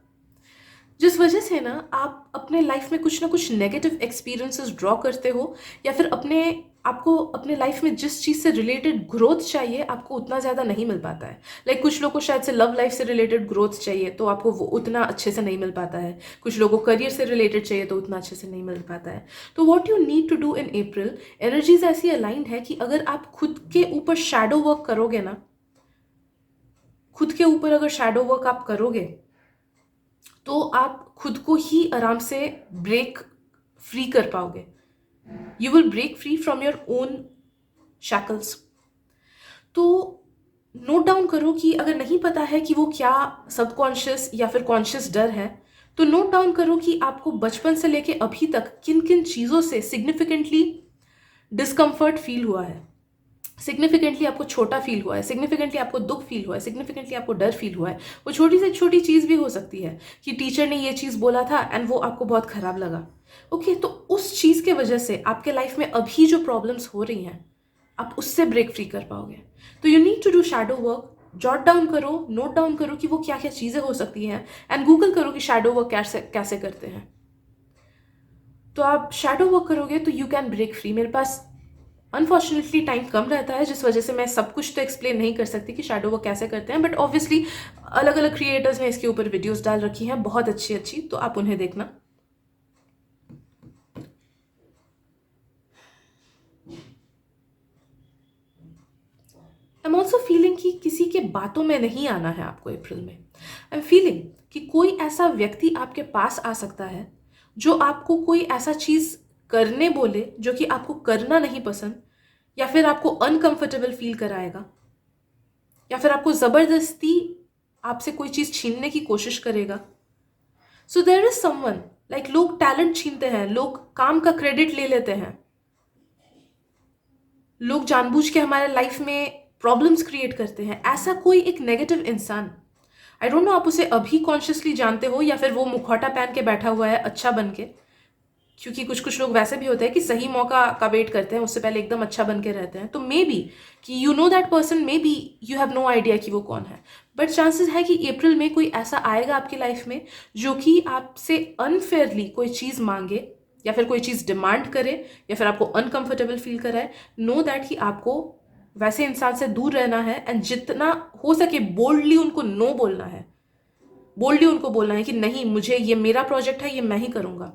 A: जिस वजह से ना आप अपने लाइफ में कुछ ना कुछ नेगेटिव एक्सपीरियंसेस ड्रॉ करते हो, या फिर आपको अपने लाइफ में जिस चीज़ से रिलेटेड ग्रोथ चाहिए आपको उतना ज़्यादा नहीं मिल पाता है। लाइक कुछ लोगों को शायद से लव लाइफ से रिलेटेड ग्रोथ चाहिए तो आपको वो उतना अच्छे से नहीं मिल पाता है, कुछ लोगों को करियर से रिलेटेड चाहिए तो उतना अच्छे से नहीं मिल पाता है। तो what you need to do in April, energies ऐसी अलाइंड है कि अगर आप खुद के ऊपर शैडो वर्क करोगे ना, खुद के ऊपर अगर शैडो वर्क आप करोगे तो आप खुद को ही आराम से ब्रेक फ्री कर पाओगे। You will break free from your own shackles. तो नोट डाउन करो कि अगर नहीं पता है कि वो क्या सबकॉन्शियस या फिर कॉन्शियस डर है, तो नोट डाउन करो कि आपको बचपन से लेके अभी तक किन किन चीज़ों से सिग्निफिकेंटली डिस्कम्फर्ट फील हुआ है, सिग्निफिकेंटली आपको छोटा फील हुआ है, सिग्निफिकेंटली आपको दुख फील हुआ है, सिग्निफिकेंटली आपको डर फील हुआ है। वो छोटी से छोटी चीज़ भी हो सकती है कि टीचर ने ये चीज़ बोला था एंड वो आपको बहुत खराब लगा। ओके, तो उस चीज़ के वजह से आपके लाइफ में अभी जो प्रॉब्लम्स हो रही हैं आप उससे ब्रेक फ्री कर पाओगे। तो you need to do shadow work. Jot down करो, नोट डाउन करो कि वो क्या क्या चीज़ें हो सकती हैं, एंड गूगल करो कि शैडो वर्क कैसे कैसे करते हैं। तो आप शैडो वर्क करोगे तो यू कैन ब्रेक फ्री। मेरे पास अनफॉर्चुनेटली टाइम कम रहता है, जिस वजह से मैं सब कुछ तो एक्सप्लेन नहीं कर सकती कि शैडो वर्क कैसे करते हैं, बट ऑब्वियसली अलग अलग क्रिएटर्स ने इसके ऊपर वीडियोस डाल रखी हैं बहुत अच्छी अच्छी, तो आप उन्हें देखना। आई एम ऑल्सो फीलिंग कि किसी के बातों में नहीं आना है आपको अप्रैल में। आई एम फीलिंग कि कोई ऐसा व्यक्ति आपके पास आ सकता है जो आपको कोई ऐसा चीज़ करने बोले जो कि आपको करना नहीं पसंद, या फिर आपको अनकंफर्टेबल फील कराएगा, या फिर आपको ज़बरदस्ती आपसे कोई चीज़ छीनने की कोशिश करेगा। So there is someone, like लोग टैलेंट छीनते हैं, लोग काम का क्रेडिट ले लेते हैं, लोग जानबूझ के हमारे लाइफ में प्रॉब्लम्स क्रिएट करते हैं। ऐसा कोई एक नेगेटिव इंसान, आई डोंट नो आप उसे अभी कॉन्शियसली जानते हो या फिर वो मुखौटा पहन के बैठा हुआ है अच्छा बन के, क्योंकि कुछ कुछ लोग वैसे भी होते हैं कि सही मौका का वेट करते हैं, उससे पहले एकदम अच्छा बन के रहते हैं। तो मे बी कि you know that person, maybe you have no idea कि वो कौन है, बट चांसेस है कि अप्रैल में कोई ऐसा आएगा आपकी लाइफ में जो कि आपसे अनफेयरली कोई चीज़ मांगे या फिर कोई चीज़ डिमांड करे या फिर आपको अनकंफर्टेबल फील कराए। नो दैट कि आपको वैसे इंसान से दूर रहना है एंड जितना हो सके बोल्डली उनको नो बोलना है, बोल्डली उनको बोलना है कि नहीं, मुझे ये मेरा प्रोजेक्ट है, ये मैं ही करूँगा,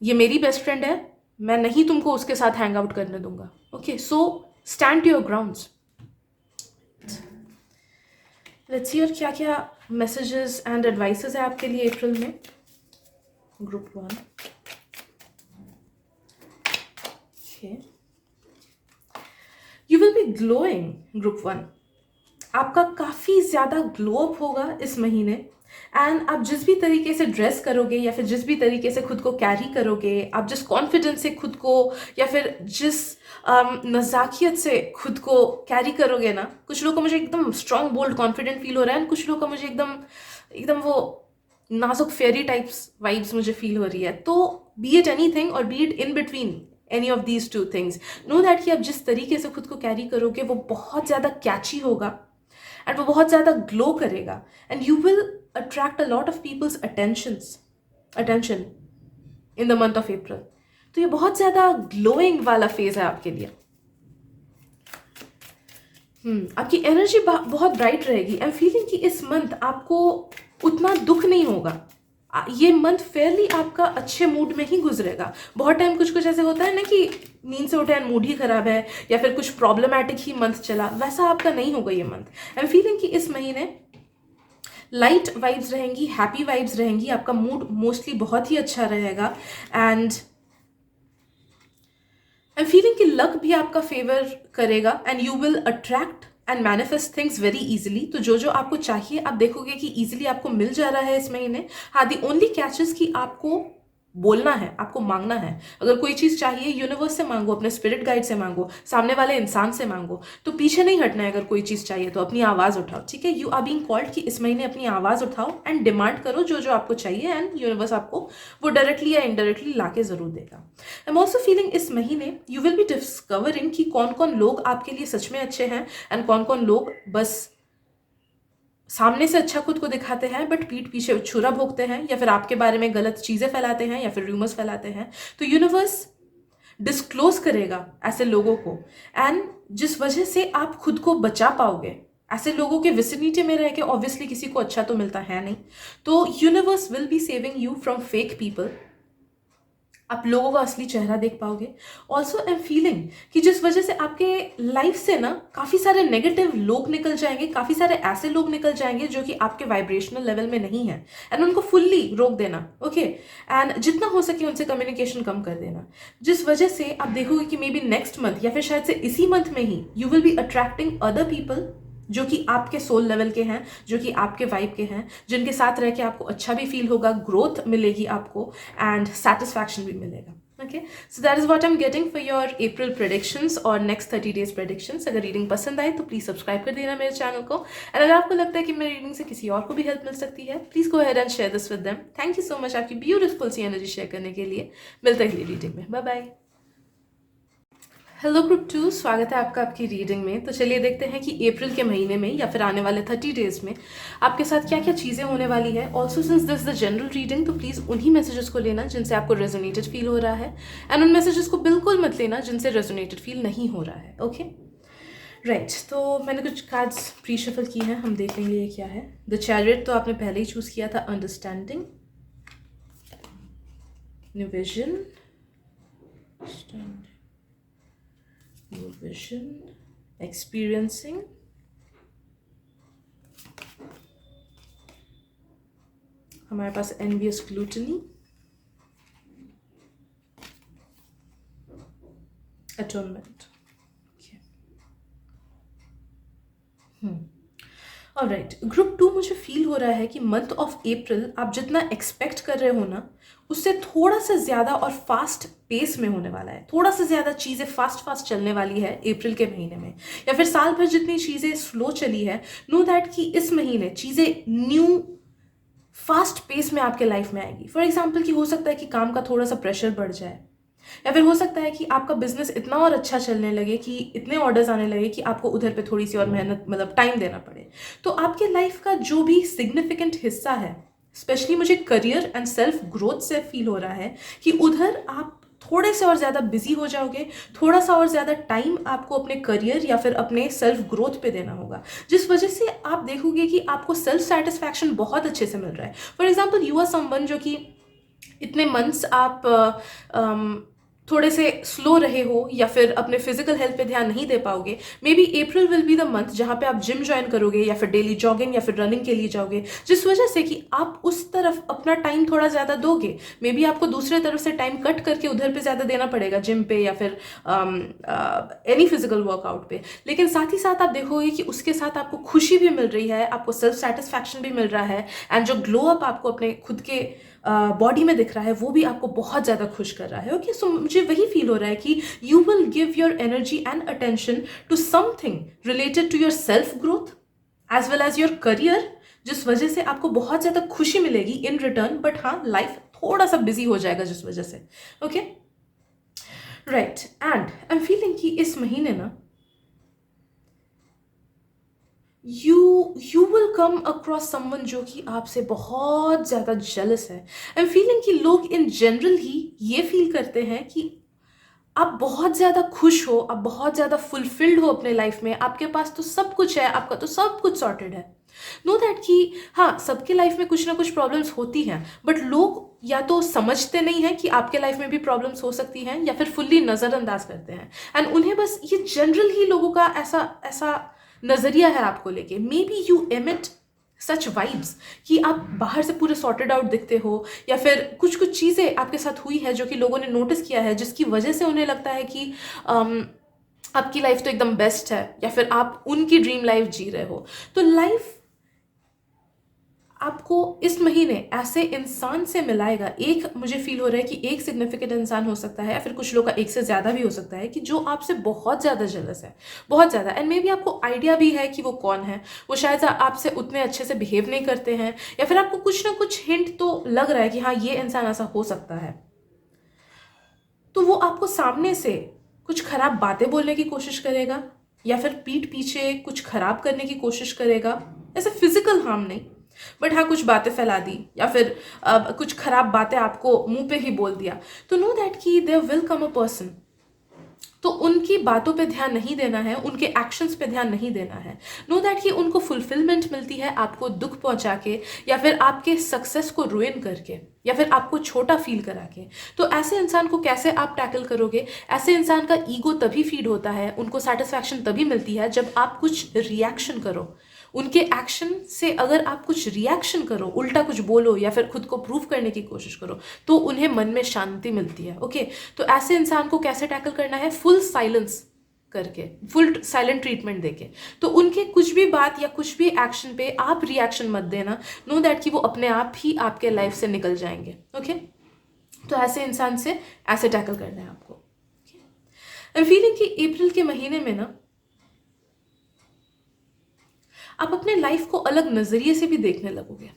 A: ये मेरी बेस्ट फ्रेंड है, मैं नहीं तुमको उसके साथ हैंग आउट करने दूंगा। Okay, so stand to your grounds. Let's see और क्या क्या मैसेजेस एंड एडवाइसेस है आपके लिए अप्रैल में। Group 1, okay, you will B glowing. Group 1, आपका काफ़ी ज़्यादा ग्लो अप होगा इस महीने, एंड आप जिस भी तरीके से ड्रेस करोगे या फिर जिस भी तरीके से खुद को कैरी करोगे, आप जिस कॉन्फिडेंस से खुद को या फिर जिस नज़ाकियत से खुद को कैरी करोगे ना, कुछ लोगों को मुझे एकदम स्ट्रॉन्ग बोल्ड कॉन्फिडेंट फील हो रहा है एंड कुछ लोगों का मुझे एकदम एकदम वो नाजुक फेरी टाइप्स वाइब्स मुझे फील हो रही है। तो बी इट एनी थिंग और B it in between any of these two things, no that कि आप जिस तरीके से खुद को कैरी करोगे वो बहुत ज़्यादा कैची होगा एंड वो बहुत ज़्यादा ग्लो करेगा, and you will attract a lot of people's attention in the month of April. तो ये बहुत ज़्यादा ग्लोइंग वाला फेज है आपके लिए। आपकी एनर्जी बहुत ब्राइट रहेगी। आई एम फीलिंग कि इस मंथ आपको उतना दुख नहीं होगा, ये मंथ फेयरली आपका अच्छे मूड में ही गुजरेगा। बहुत टाइम कुछ कुछ ऐसे होता है ना कि नींद से उठे एंड मूड ही खराब है या फिर कुछ प्रॉब्लमैटिक ही मंथ चला, वैसा आपका नहीं होगा ये मंथ। आई एम फीलिंग कि इस महीने लाइट वाइब्स रहेंगी, हैप्पी वाइब्स रहेंगी, आपका मूड मोस्टली बहुत ही अच्छा रहेगा, एंड आई एम फीलिंग कि लक भी आपका फेवर करेगा and you will attract and manifest things very easily. तो जो जो आपको चाहिए आप देखोगे कि इजीली आपको मिल जा रहा है इस महीने। हाँ, दी ओनली कैच इज कि आपको बोलना है, आपको मांगना है। अगर कोई चीज़ चाहिए, यूनिवर्स से मांगो, अपने स्पिरिट गाइड से मांगो, सामने वाले इंसान से मांगो। तो पीछे नहीं हटना है। अगर कोई चीज़ चाहिए तो अपनी आवाज़ उठाओ, ठीक है। यू आर बीइंग कॉल्ड कि इस महीने अपनी आवाज़ उठाओ एंड डिमांड करो जो जो आपको चाहिए, एंड यूनिवर्स आपको वो डायरेक्टली या इनडायरेक्टली ला के ज़रूर देगा। आई एम ऑल्सो फीलिंग इस महीने यू विल बी डिस्कवरिंग कि कौन कौन लोग आपके लिए सच में अच्छे हैं एंड कौन कौन लोग बस सामने से अच्छा खुद को दिखाते हैं बट पीठ पीछे छुरा भोगते हैं, या फिर आपके बारे में गलत चीज़ें फैलाते हैं, या फिर रूमर्स फैलाते हैं। तो यूनिवर्स डिस्क्लोज करेगा ऐसे लोगों को, एंड जिस वजह से आप खुद को बचा पाओगे। ऐसे लोगों के विसिनिटी में रह के ऑब्वियसली किसी को अच्छा तो मिलता है नहीं, तो universe will be saving you from fake people. आप लोगों का असली चेहरा देख पाओगे। ऑल्सो आई एम फीलिंग कि जिस वजह से आपके लाइफ से ना काफ़ी सारे नेगेटिव लोग निकल जाएंगे, काफ़ी सारे ऐसे लोग निकल जाएंगे जो कि आपके वाइब्रेशनल लेवल में नहीं है, एंड उनको फुल्ली रोक देना, ओके। एंड जितना हो सके उनसे कम्युनिकेशन कम कर देना, जिस वजह से आप देखोगे कि मे बी नेक्स्ट मंथ या फिर शायद से इसी मंथ में ही you will be attracting other people जो कि आपके सोल लेवल के हैं, जो कि आपके वाइब के हैं, जिनके साथ रह के आपको अच्छा भी फील होगा, ग्रोथ मिलेगी आपको, एंड सेटिस्फैक्शन भी मिलेगा। Okay, so that is what I am getting for your April predictions और नेक्स्ट 30 डेज प्रेडिक्शंस। अगर रीडिंग पसंद आए तो प्लीज सब्सक्राइब कर देना मेरे चैनल को, एंड अगर आपको लगता है कि मेरी रीडिंग से किसी और को भी हेल्प मिल सकती है, please go ahead and share this with them. Thank you so much आपकी ब्यूटीफुल सी एनर्जी शेयर करने के लिए। मिलते हैं अगली रीडिंग में, बाय बाय। हेलो ग्रुप 2, स्वागत है आपका आपकी रीडिंग में। तो चलिए देखते हैं कि अप्रैल के महीने में या फिर आने वाले 30 डेज में आपके साथ क्या क्या चीज़ें होने वाली है। Also since this the general reading, तो प्लीज़ उन्हीं मैसेजेस को लेना जिनसे आपको रेजोनेटेड फील हो रहा है, एंड उन मैसेजेस को बिल्कुल मत लेना जिनसे रेजोनेटेड फील नहीं हो रहा है, ओके राइट। तो मैंने कुछ कार्ड्स प्री शफल की हैं, हम देख लेंगे ये क्या है। द चैरियट तो आपने पहले ही चूज़ किया था। Understanding, new vision, new vision, experiencing, हमारे पास envious gluttony, atonement, okay. Alright group 2, मुझे फील हो रहा है कि मंथ ऑफ अप्रैल आप जितना एक्सपेक्ट कर रहे हो ना, उससे थोड़ा सा ज़्यादा और फास्ट पेस में होने वाला है। थोड़ा सा ज़्यादा चीज़ें फास्ट चलने वाली है अप्रैल के महीने में, या फिर साल भर जितनी चीज़ें स्लो चली है, नो दैट कि इस महीने चीज़ें न्यू फास्ट पेस में आपके लाइफ में आएगी। फॉर एग्जाम्पल कि हो सकता है कि काम का थोड़ा सा प्रेशर बढ़ जाए, या फिर हो सकता है कि आपका बिजनेस इतना और अच्छा चलने लगे कि इतने ऑर्डर्स आने लगे कि आपको उधर पे थोड़ी सी और मेहनत, मतलब टाइम देना पड़े। तो आपके लाइफ का जो भी सिग्निफिकेंट हिस्सा है, स्पेशली मुझे करियर एंड सेल्फ ग्रोथ से फील हो रहा है कि उधर आप थोड़े से और ज़्यादा बिजी हो जाओगे, थोड़ा सा और ज़्यादा टाइम आपको अपने करियर या फिर अपने सेल्फ ग्रोथ पे देना होगा, जिस वजह से आप देखोगे कि आपको सेल्फ सेटिस्फैक्शन बहुत अच्छे से मिल रहा है। For example you are someone जो कि इतने मंथ्स आप थोड़े से स्लो रहे हो या फिर अपने फिजिकल हेल्थ पे ध्यान नहीं दे पाओगे। May be April will be the month जहाँ पे आप जिम ज्वाइन करोगे या फिर डेली जॉगिंग या फिर रनिंग के लिए जाओगे, जिस वजह से कि आप उस तरफ अपना टाइम थोड़ा ज़्यादा दोगे। मे बी आपको दूसरे तरफ से टाइम कट करके उधर पे ज़्यादा देना पड़ेगा, जिम पे या फिर एनी फिजिकल वर्कआउट पे। लेकिन साथ ही साथ आप देखोगे कि उसके साथ आपको खुशी भी मिल रही है, आपको सेल्फ सेटिस्फैक्शन भी मिल रहा है, एंड जो ग्लो अप आपको अपने खुद के बॉडी में दिख रहा है वो भी आपको बहुत ज़्यादा खुश कर रहा है। ओके, सो मुझे वही फील हो रहा है कि you will give your energy and attention to something related to your self growth as well as your career, जिस वजह से आपको बहुत ज़्यादा खुशी मिलेगी इन रिटर्न। बट हाँ, लाइफ थोड़ा सा बिजी हो जाएगा जिस वजह से। Okay right, and I am feeling कि इस महीने ना you will come across someone जो कि आपसे बहुत ज़्यादा जेलस है। आई एम फीलिंग कि लोग इन जनरल ही ये फील करते हैं कि आप बहुत ज़्यादा खुश हो, आप बहुत ज़्यादा फुलफिल्ड हो अपने लाइफ में, आपके पास तो सब कुछ है, आपका तो सब कुछ सॉर्टेड है। नो दैट कि हाँ, सबके लाइफ में कुछ ना कुछ प्रॉब्लम्स होती हैं, बट लोग या तो समझते नहीं हैं कि आपके लाइफ में भी प्रॉब्लम्स हो सकती हैं, या फिर फुल्ली नज़रअंदाज करते हैं। एंड उन्हें बस ये जनरल ही लोगों का ऐसा नज़रिया है आपको लेके। May be you emit such vibes कि आप बाहर से पूरे सॉर्टेड आउट दिखते हो, या फिर कुछ चीज़ें आपके साथ हुई है जो कि लोगों ने नोटिस किया है, जिसकी वजह से उन्हें लगता है कि आपकी लाइफ तो एकदम बेस्ट है, या फिर आप उनकी ड्रीम लाइफ जी रहे हो। तो लाइफ आपको इस महीने ऐसे इंसान से मिलाएगा। एक मुझे फील हो रहा है कि एक सिग्निफिकेंट इंसान हो सकता है, या फिर कुछ लोग का एक से ज़्यादा भी हो सकता है, कि जो आपसे बहुत ज़्यादा जेलस है, बहुत ज़्यादा। एंड मे बी आपको आइडिया भी है कि वो कौन है। वो शायद आपसे उतने अच्छे से बिहेव नहीं करते हैं, या फिर आपको कुछ ना कुछ हिंट तो लग रहा है कि हाँ ये इंसान ऐसा हो सकता है। तो वो आपको सामने से कुछ खराब बातें बोलने की कोशिश करेगा, या फिर पीठ पीछे कुछ खराब करने की कोशिश करेगा। ऐसे फिजिकल हार्म नहीं, बट हाँ कुछ बातें फैला दी, या फिर कुछ खराब बातें आपको मुंह पे ही बोल दिया। तो नो दैट कि there will come a person. तो उनकी बातों पे ध्यान नहीं देना है, उनके एक्शंस पे ध्यान नहीं देना है। नो दैट कि उनको फुलफिलमेंट मिलती है आपको दुख पहुंचा के, या फिर आपके सक्सेस को रुइन करके, या फिर आपको छोटा फील करा के। तो ऐसे इंसान को कैसे आप टैकल करोगे? ऐसे इंसान का ईगो तभी फीड होता है, उनको सेटिस्फैक्शन तभी मिलती है जब आप कुछ रिएक्शन करो। उनके एक्शन से अगर आप कुछ रिएक्शन करो, उल्टा कुछ बोलो, या फिर खुद को प्रूव करने की कोशिश करो, तो उन्हें मन में शांति मिलती है। ओके, तो ऐसे इंसान को कैसे टैकल करना है? फुल साइलेंस करके, फुल साइलेंट ट्रीटमेंट देके। तो उनके कुछ भी बात या कुछ भी एक्शन पे आप रिएक्शन मत देना। नो दैट कि वो अपने आप ही आपके लाइफ से निकल जाएंगे। ओके, तो ऐसे इंसान से ऐसे टैकल करना है आपको। आई एम फीलिंग कि अप्रैल के महीने में ना आप अपने लाइफ को अलग नजरिए से भी देखने लगोगे।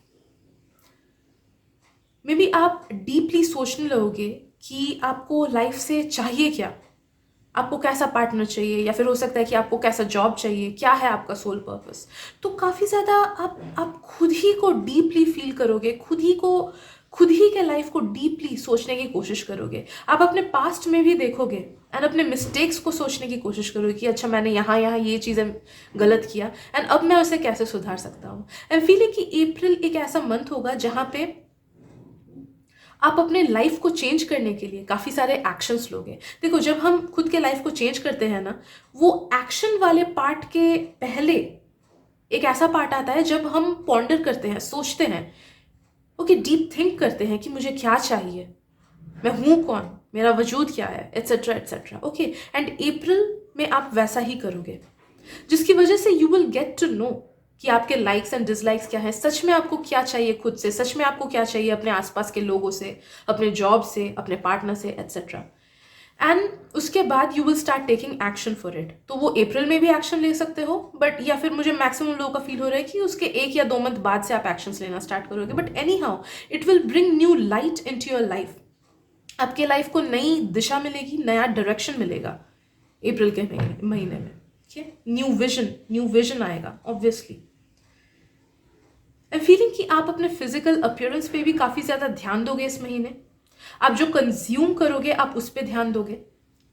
A: मे बी आप डीपली सोचने लगोगे कि आपको लाइफ से चाहिए क्या, आपको कैसा पार्टनर चाहिए, या फिर हो सकता है कि आपको कैसा जॉब चाहिए, क्या है आपका सोल पर्पस। तो काफ़ी ज़्यादा आप खुद ही को डीपली फील करोगे, खुद ही के लाइफ को डीपली सोचने की कोशिश करोगे। आप अपने पास्ट में भी देखोगे एंड अपने मिस्टेक्स को सोचने की कोशिश करोगे कि अच्छा मैंने यहाँ यहाँ ये चीज़ें गलत किया एंड अब मैं उसे कैसे सुधार सकता हूँ। एंड फीलिंग कि अप्रैल एक ऐसा मंथ होगा जहाँ पे आप अपने लाइफ को चेंज करने के लिए काफ़ी सारे एक्शंस लोगे। देखो, जब हम खुद के लाइफ को चेंज करते हैं ना, वो एक्शन वाले पार्ट के पहले एक ऐसा पार्ट आता है जब हम पॉन्डर करते हैं, सोचते हैं, ओके, डीप थिंक करते हैं कि मुझे क्या चाहिए, मैं हूँ कौन, मेरा वजूद क्या है, etcetera etcetera. Okay, and April में आप वैसा ही करोगे, जिसकी वजह से you will get to know कि आपके लाइक्स एंड डिसलाइक्स क्या है, सच में आपको क्या चाहिए खुद से, सच में आपको क्या चाहिए अपने आसपास के लोगों से, अपने जॉब से, अपने पार्टनर से, एट्सेट्रा। एंड उसके बाद you will start taking action for it. तो वो अप्रैल में भी एक्शन ले सकते हो, बट या फिर मुझे मैक्सिमम लोगों का फील हो रहा है कि उसके 1 या 2 मंथ बाद से आप एक्शंस लेना स्टार्ट करोगे। But anyhow it will bring new light into your life. आपके लाइफ को नई दिशा मिलेगी, नया डायरेक्शन मिलेगा अप्रैल के महीने में। ठीक है, न्यू विजन आएगा ऑब्वियसली। आई एम फीलिंग कि आप अपने फिजिकल अपीयरेंस पे भी काफ़ी ज़्यादा ध्यान दोगे इस महीने। आप जो कंज्यूम करोगे आप उस पर ध्यान दोगे।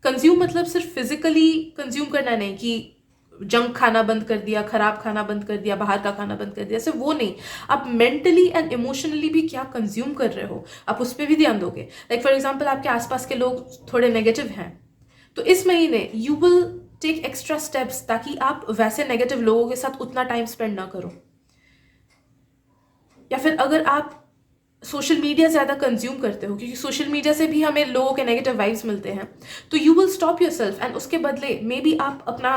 A: कंज्यूम मतलब सिर्फ फिजिकली कंज्यूम करना नहीं कि जंक खाना बंद कर दिया, खराब खाना बंद कर दिया, बाहर का खाना बंद कर दिया, सिर्फ वो नहीं। आप मेंटली एंड इमोशनली भी क्या कंज्यूम कर रहे हो, आप उस पर भी ध्यान दोगे। लाइक फॉर एग्जाम्पल, आपके आसपास के लोग थोड़े नेगेटिव हैं, तो इस महीने you will take extra steps ताकि आप वैसे नेगेटिव लोगों के साथ उतना टाइम स्पेंड ना करो। या फिर अगर आप सोशल मीडिया ज़्यादा कंज्यूम करते हो, क्योंकि सोशल मीडिया से भी हमें लोगों के नेगेटिव वाइब्स मिलते हैं, तो you will stop your self and उसके बदले मे बी आप अपना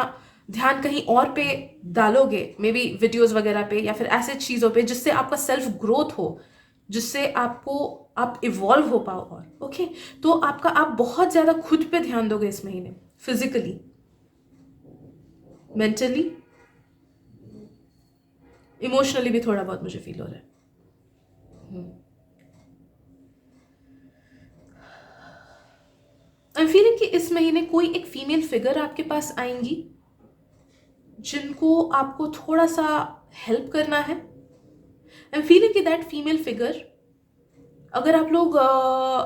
A: ध्यान कहीं और पे डालोगे, मे बी वीडियोज़ वगैरह पे, या फिर ऐसे चीज़ों पे जिससे आपका सेल्फ ग्रोथ हो, जिससे आप इवॉल्व हो पाओ। और ओके, तो आप बहुत ज़्यादा खुद पे ध्यान दोगे इस महीने, फिजिकली, मेंटली, इमोशनली भी थोड़ा बहुत मुझे फील हो रहा है। आई एम फीलिंग कि इस महीने कोई एक फीमेल फिगर आपके पास आएंगी जिनको आपको थोड़ा सा हेल्प करना है। आई एम फीलिंग कि दैट फीमेल फिगर, अगर आप लोग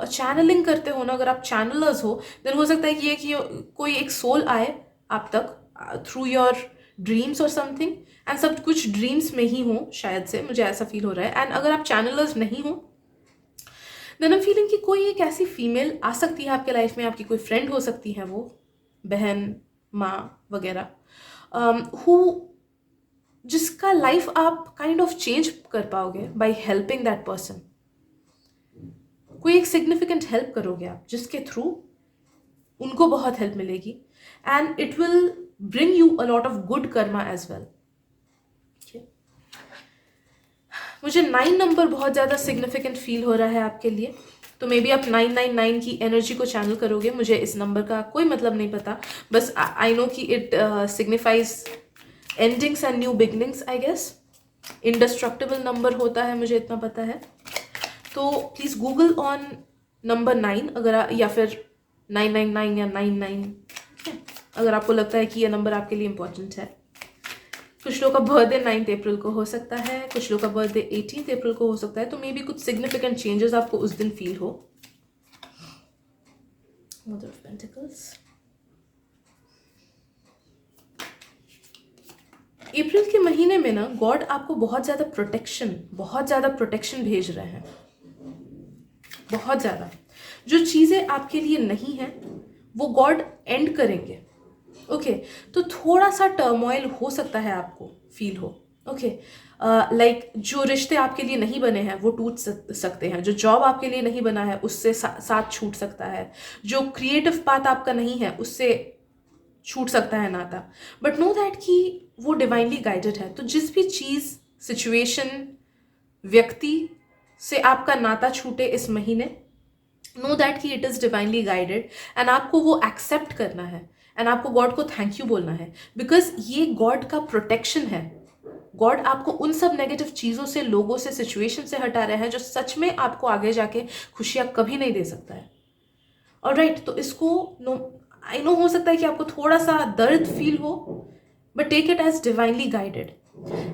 A: चैनलिंग करते हो ना, अगर आप चैनलर्स हो, देन हो सकता है कि कोई एक सोल आए आप तक थ्रू योर ड्रीम्स और समथिंग, एंड सब कुछ ड्रीम्स में ही हो शायद से, मुझे ऐसा फील हो रहा है। एंड अगर आप चैनलर्स नहीं हो, देन आई एम फीलिंग कि कोई एक ऐसी फीमेल आ सकती है आपके लाइफ में, आपकी कोई फ्रेंड हो सकती है, वो बहन, माँ वगैरह, हु जिसका लाइफ आप काइंड ऑफ चेंज कर पाओगे बाय हेल्पिंग दैट पर्सन। कोई एक सिग्निफिकेंट हेल्प करोगे आप, जिसके थ्रू उनको बहुत हेल्प मिलेगी and it will bring you a lot of good karma as well. मुझे 9 नंबर बहुत ज़्यादा सिग्निफिकेंट फील हो रहा है आपके लिए, तो मे बी आप 999 की एनर्जी को चैनल करोगे। मुझे इस नंबर का कोई मतलब नहीं पता, बस आई नो कि it signifies endings and new beginnings, I guess. Indestructible number होता है, मुझे इतना पता है। तो प्लीज़ गूगल ऑन नंबर 9 अगर या फिर 999 या 99 अगर आपको लगता है कि यह नंबर आपके लिए इम्पोर्टेंट है। कुछ लोगों का बर्थडे 9 अप्रैल को हो सकता है, कुछ लोगों का बर्थडे 18 अप्रैल को हो सकता है, तो मे बी कुछ सिग्निफिकेंट चेंजेस आपको उस दिन फील हो। Mother of pentacles. अप्रैल के महीने में ना गॉड आपको बहुत ज़्यादा प्रोटेक्शन भेज रहे हैं, बहुत ज़्यादा। जो चीज़ें आपके लिए नहीं हैं वो गॉड एंड करेंगे। ओके तो थोड़ा सा टर्मोइल हो सकता है, आपको फील हो। ओके लाइक जो रिश्ते आपके लिए नहीं बने हैं वो टूट सकते हैं, जो जॉब आपके लिए नहीं बना है उससे साथ छूट सकता है, जो क्रिएटिव पाथ आपका नहीं है उससे छूट सकता है नाता। बट नो दैट कि वो डिवाइनली गाइडेड है। तो जिस भी चीज़, सिचुएशन, व्यक्ति से आपका नाता छूटे इस महीने, नो दैट कि it is divinely guided and आपको वो एक्सेप्ट करना है एंड आपको गॉड को थैंक यू बोलना है, बिकॉज ये गॉड का प्रोटेक्शन है। गॉड आपको उन सब नेगेटिव चीज़ों से, लोगों से, सिचुएशन से हटा रहे हैं जो सच में आपको आगे जाके खुशियाँ कभी नहीं दे सकता है। और राइट, तो इसको आई नो हो सकता है कि आपको थोड़ा सा दर्द फील हो, but take it as divinely guided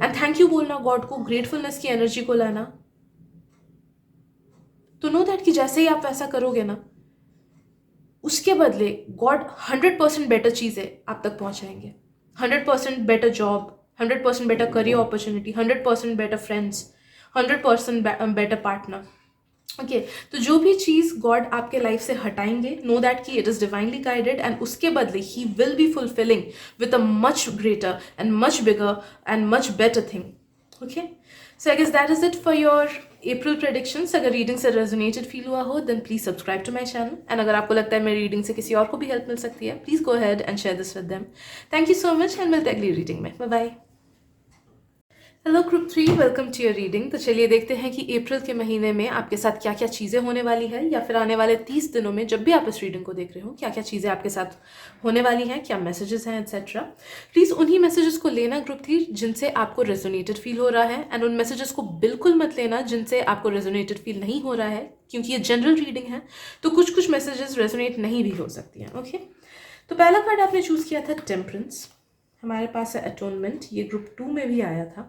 A: and thank you बोलना गॉड को, ग्रेटफुलनेस की एनर्जी को लाना। तो नो दैट कि जैसे ही आप वैसा करोगे ना, उसके बदले गॉड 100% बेटर चीज़ें आप तक पहुंचाएंगे। 100% better job, 100% better career opportunity, 100% better friends, 100% better partner. Okay तो जो भी चीज़ गॉड आपके लाइफ से हटाएंगे, नो दैट कि it is divinely guided and उसके बदले ही will be fulfilling with a much greater and much bigger and much better thing. Okay so I guess that is it for your April predictions. अगर रीडिंग से रेजोनेटेड फील हुआ हो then please subscribe to my channel and अगर आपको लगता है मेरी रीडिंग से किसी और को भी हेल्प मिल सकती है, please go ahead and share this with them. Thank you so much and मिलते हैं अगली रीडिंग में। Bye bye. Hello group 3, welcome to your reading. तो चलिए देखते हैं कि अप्रैल के महीने में आपके साथ क्या क्या चीज़ें होने वाली है, या फिर आने वाले 30 दिनों में जब भी आप इस रीडिंग को देख रहे हो क्या क्या चीज़ें आपके साथ होने वाली हैं, क्या मैसेजेस हैं एक्सेट्रा। प्लीज़ उन्हीं मैसेजेस को लेना ग्रुप 3 जिनसे आपको रेजोनेटेड फील हो रहा है, एंड उन मैसेजेस को बिल्कुल मत लेना जिनसे आपको रेजोनेटेड फील नहीं हो रहा है, क्योंकि ये जनरल रीडिंग है तो कुछ कुछ मैसेजेस रेजोनेट नहीं भी हो सकती हैं। ओके तो पहला कार्ड आपने चूज़ किया था टेम्परेंस, हमारे पास है अटोनमेंट, ये ग्रुप 2 में भी आया था।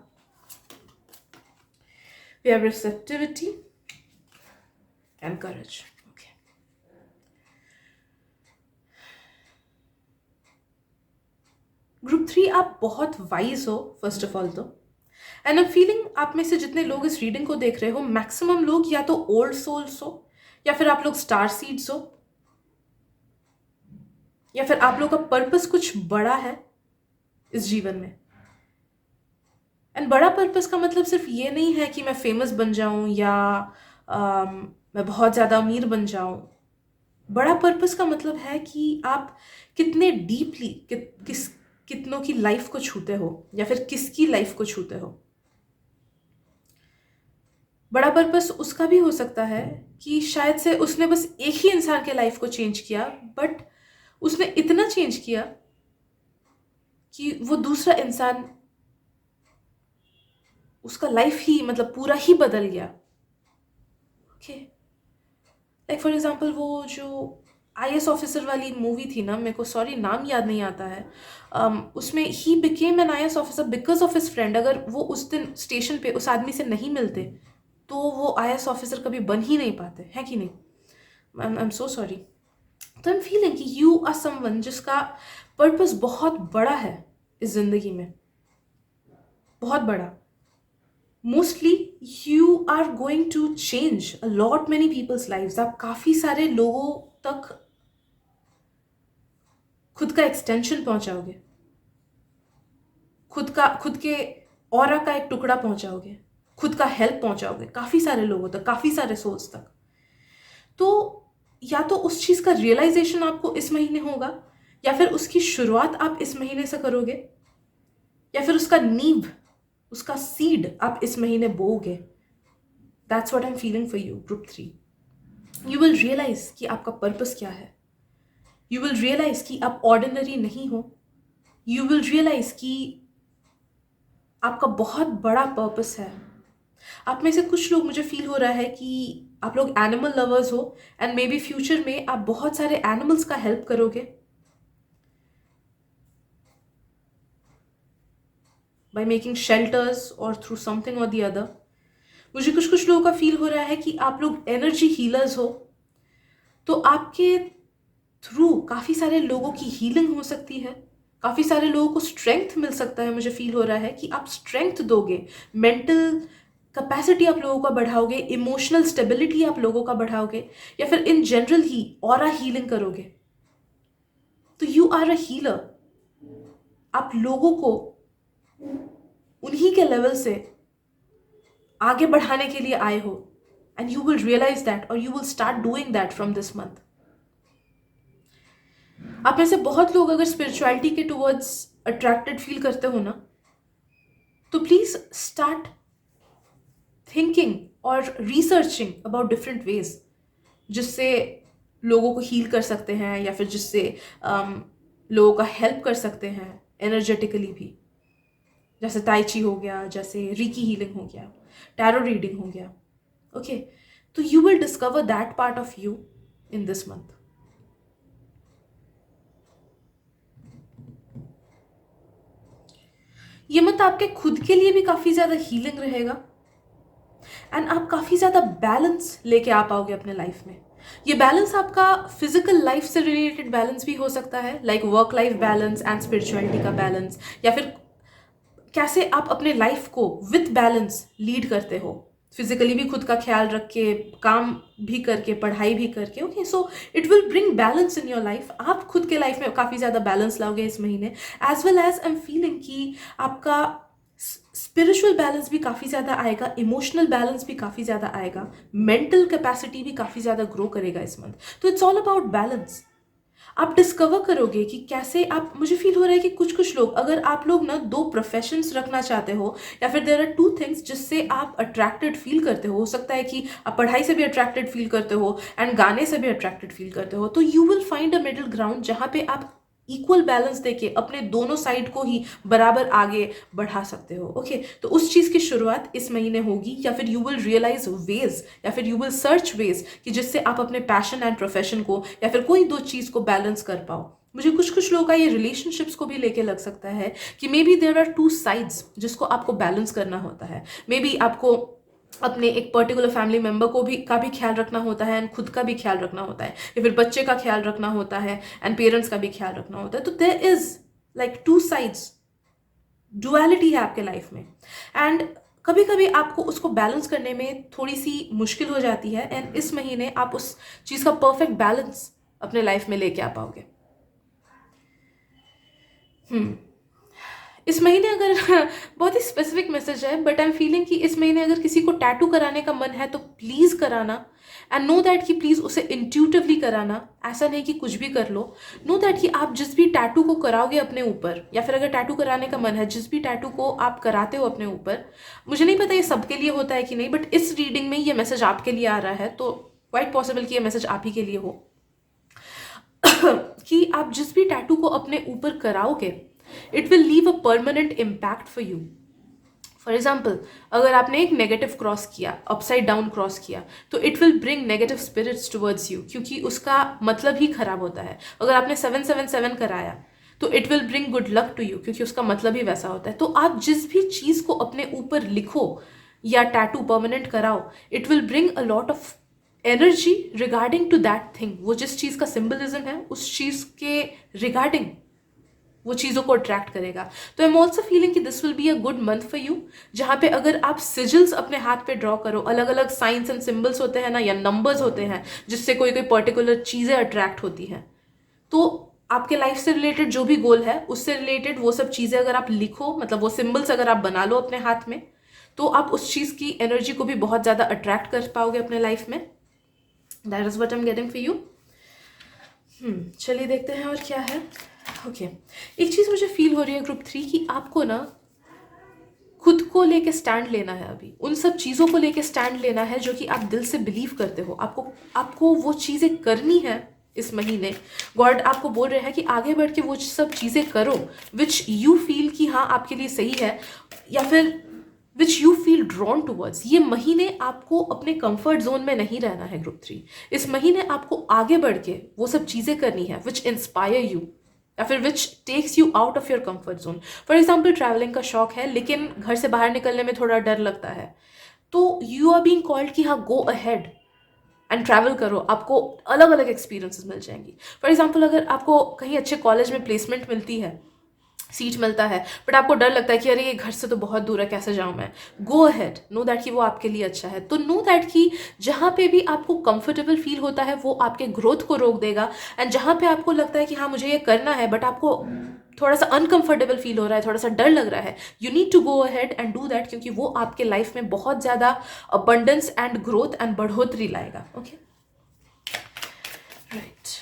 A: We have receptivity and courage. Okay. Group 3 आप बहुत वाइज हो फर्स्ट ऑफ ऑल तो, एंड आई एम फीलिंग आप में से जितने लोग इस रीडिंग को देख रहे हो, मैक्सिमम लोग या तो ओल्ड सोल्स हो, या फिर आप लोग स्टार सीड्स हो, या फिर आप लोग का पर्पस कुछ बड़ा है इस जीवन में। एंड बड़ा पर्पस का मतलब सिर्फ ये नहीं है कि मैं फेमस बन जाऊं या मैं बहुत ज़्यादा अमीर बन जाऊं। बड़ा पर्पस का मतलब है कि आप कितने डीपली कितनों की लाइफ को छूते हो, या फिर किसकी लाइफ को छूते हो। बड़ा पर्पस उसका भी हो सकता है कि शायद से उसने बस एक ही इंसान के लाइफ को चेंज किया, बट उसने इतना चेंज किया कि वो दूसरा इंसान, उसका लाइफ ही मतलब पूरा ही बदल गया। ओके लाइक फॉर एग्जाम्पल वो जो IAS ऑफिसर वाली मूवी थी ना, मेरे को सॉरी नाम याद नहीं आता है, उसमें he became an IAS officer because of his friend. अगर वो उस दिन स्टेशन पे उस आदमी से नहीं मिलते तो वो IAS ऑफिसर कभी बन ही नहीं पाते, है कि नहीं। I am so sorry. तो आई एम फीलिंग कि यू आर समवन जिसका पर्पस बहुत बड़ा है इस जिंदगी में, बहुत बड़ा। Mostly you are going to change a lot many people's lives. आप काफ़ी सारे लोगों तक खुद का एक्सटेंशन पहुंचाओगे, खुद के ऑरा का एक टुकड़ा पहुंचाओगे, खुद का हेल्प पहुंचाओगे काफ़ी सारे लोगों तक, काफ़ी सारे सोल्स तक। तो या तो उस चीज़ का रियलाइजेशन आपको इस महीने होगा, या फिर उसकी शुरुआत आप इस महीने से करोगे, या फिर उसका नींव, उसका सीड आप इस महीने बोओगे। That's what I am feeling for you group 3. You will realise कि आपका पर्पस क्या है. यू विल रियलाइज कि आप ऑर्डिनरी नहीं हो. यू विल रियलाइज कि आपका बहुत बड़ा पर्पस है. आप में से कुछ लोग, मुझे फील हो रहा है कि आप लोग एनिमल लवर्स हो एंड मे बी फ्यूचर में आप बहुत सारे एनिमल्स का हेल्प करोगे बाय मेकिंग शेल्टर्स और थ्रू समथिंग और दी अदर. मुझे कुछ कुछ लोगों का फील हो रहा है कि आप लोग एनर्जी हीलर्स हो, तो आपके थ्रू काफ़ी सारे लोगों की हीलिंग हो सकती है. काफ़ी सारे लोगों को स्ट्रेंथ मिल सकता है. मुझे फील हो रहा है कि आप स्ट्रेंथ दोगे, मेंटल कैपेसिटी आप लोगों का बढ़ाओगे, इमोशनल स्टेबिलिटी आप लोगों का बढ़ाओगे, या फिर in general he aura healing करोगे. तो यू आर अ हीलर. आप लोगों को उन्हीं के लेवल से आगे बढ़ाने के लिए आए हो, and you will realise that और you will start doing that from this month. आप में से बहुत लोग अगर स्पिरिचुअलिटी के टुवर्ड्स अट्रैक्टेड फील करते हो ना, तो प्लीज स्टार्ट थिंकिंग और रिसर्चिंग अबाउट डिफरेंट वेज जिससे लोगों को हील कर सकते हैं, या फिर जिससे लोगों का हेल्प कर सकते हैं एनर्जेटिकली भी. जैसे ताइची हो गया, जैसे रीकी हीलिंग हो गया, टैरो रीडिंग हो गया. ओके, तो you will discover that part of you in this month. ये मंथ आपके खुद के लिए भी काफ़ी ज़्यादा हीलिंग रहेगा, एंड आप काफ़ी ज़्यादा बैलेंस लेके आ पाओगे अपने लाइफ में. ये बैलेंस आपका फिजिकल लाइफ से रिलेटेड बैलेंस भी हो सकता है, like work life balance and spirituality का बैलेंस, या फिर कैसे आप अपने लाइफ को विथ बैलेंस लीड करते हो, फिजिकली भी खुद का ख्याल रख के, काम भी करके, पढ़ाई भी करके. Okay, so it will bring balance in your life. आप खुद के लाइफ में काफ़ी ज़्यादा बैलेंस लाओगे इस महीने, as well as I am feeling कि आपका स्पिरिचुअल बैलेंस भी काफ़ी ज़्यादा आएगा, इमोशनल बैलेंस भी काफ़ी ज़्यादा आएगा, मेंटल कैपेसिटी भी काफ़ी ज़्यादा ग्रो करेगा इस मंथ. तो इट्स ऑल अबाउट बैलेंस. आप डिस्कवर करोगे कि कैसे आप, मुझे फील हो रहा है कि कुछ कुछ लोग, अगर आप लोग ना दो प्रोफेशंस रखना चाहते हो, या फिर देयर आर टू थिंग्स जिससे आप अट्रैक्टेड फील करते हो सकता है कि आप पढ़ाई से भी अट्रैक्टेड फील करते हो एंड गाने से भी अट्रैक्टेड फील करते हो, तो you will find a middle ground जहाँ पे आप इक्वल बैलेंस देके अपने दोनों साइड को ही बराबर आगे बढ़ा सकते हो. ओके, तो उस चीज़ की शुरुआत इस महीने होगी, या फिर यू विल रियलाइज वेज, या फिर यू विल सर्च वेज कि जिससे आप अपने पैशन एंड प्रोफेशन को, या फिर कोई दो चीज़ को बैलेंस कर पाओ. मुझे कुछ कुछ लोगों का ये रिलेशनशिप्स को भी लेके लग सकता है कि maybe there are two sides जिसको आपको बैलेंस करना होता है. मे बी आपको अपने एक पर्टिकुलर फैमिली मेंबर को भी का भी ख्याल रखना होता है, एंड खुद का भी ख्याल रखना होता है, या फिर बच्चे का ख्याल रखना होता है, एंड पेरेंट्स का भी ख्याल रखना होता है. तो there is like two sides, duality है आपके लाइफ में, एंड कभी कभी आपको उसको बैलेंस करने में थोड़ी सी मुश्किल हो जाती है, एंड इस महीने आप उस चीज़ का परफेक्ट बैलेंस अपने लाइफ में लेके आ पाओगे. इस महीने अगर बहुत ही स्पेसिफिक मैसेज है, बट आई एम फीलिंग कि इस महीने अगर किसी को टैटू कराने का मन है तो प्लीज़ कराना, एंड नो दैट कि प्लीज़ उसे इंट्यूटिवली कराना. ऐसा नहीं कि कुछ भी कर लो. नो दैट कि आप जिस भी टैटू को कराओगे अपने ऊपर, या फिर अगर टैटू कराने का मन है, जिस भी टैटू को आप कराते हो अपने ऊपर, मुझे नहीं पता ये सबके लिए होता है कि नहीं, बट इस रीडिंग में ये मैसेज आपके लिए आ रहा है, तो क्वाइट पॉसिबल कि ये मैसेज आप ही के लिए हो. कि आप जिस भी टैटू को अपने ऊपर कराओगे, it will leave a permanent impact for you. For example, अगर आपने एक नेगेटिव क्रॉस किया, अपसाइड डाउन क्रॉस किया, तो it will bring negative spirits towards you, क्योंकि उसका मतलब ही खराब होता है. अगर आपने 777 कराया, तो it will bring good luck to you, क्योंकि उसका मतलब ही वैसा होता है. तो आप जिस भी चीज़ को अपने ऊपर लिखो या टैटू परमानेंट कराओ, it will bring a lot of energy regarding to that thing. वो जिस चीज़ का सिंबलिज्म है, उस चीज़ के रिगार्डिंग वो चीज़ों को अट्रैक्ट करेगा. तो आई एम ऑल्सो फीलिंग कि this will be a good month for you, जहाँ पे अगर आप सिजिल्स अपने हाथ पे ड्रॉ करो, अलग अलग साइंस एंड सिंबल्स होते हैं ना, या नंबर्स होते हैं जिससे कोई कोई पर्टिकुलर चीज़ें अट्रैक्ट होती हैं, तो आपके लाइफ से रिलेटेड जो भी गोल है उससे रिलेटेड वो सब चीज़ें अगर आप लिखो, मतलब वो सिंबल्स अगर आप बना लो अपने हाथ में, तो आप उस चीज़ की एनर्जी को भी बहुत ज़्यादा अट्रैक्ट कर पाओगे अपने लाइफ में. That is what I am getting for you. चलिए देखते हैं और क्या है. ओके, एक चीज़ मुझे फील हो रही है ग्रुप 3 की आपको ना खुद को लेके स्टैंड लेना है, अभी उन सब चीज़ों को लेके स्टैंड लेना है जो कि आप दिल से बिलीव करते हो। आपको वो चीज़ें करनी है इस महीने। गॉड आपको बोल रहे हैं कि आगे बढ़ के वो सब चीज़ें करो विच यू फील कि हाँ आपके लिए सही है, या फिर which you feel drawn towards. ये महीने आपको अपने कंफर्ट जोन में नहीं रहना है ग्रुप 3। इस महीने आपको आगे बढ़ के वो सब चीज़ें करनी है विच इंस्पायर यू, या फिर which takes you out of your comfort zone. For example travelling का शौक है लेकिन घर से बाहर निकलने में थोड़ा डर लगता है, तो यू आर बीइंग कॉल्ड कि हाँ गो अहेड एंड ट्रैवल करो, आपको अलग अलग एक्सपीरियंसेस मिल जाएंगी। फॉर एग्जाम्पल अगर आपको कहीं अच्छे कॉलेज में प्लेसमेंट मिलती है, सीट मिलता है, बट आपको डर लगता है कि अरे ये घर से तो बहुत दूर है, कैसे जाऊँ मैं, गो अहेड, नो दैट कि वो आपके लिए अच्छा है। तो नो दैट कि जहाँ पे भी आपको कंफर्टेबल फील होता है वो आपके ग्रोथ को रोक देगा, एंड जहाँ पे आपको लगता है कि हाँ मुझे ये करना है बट आपको थोड़ा सा अनकंफर्टेबल फील हो रहा है, थोड़ा सा डर लग रहा है, you need to go ahead and do that, क्योंकि वो आपके लाइफ में बहुत ज़्यादा अबंडेंस एंड ग्रोथ एंड बढ़ोतरी लाएगा। Okay, right.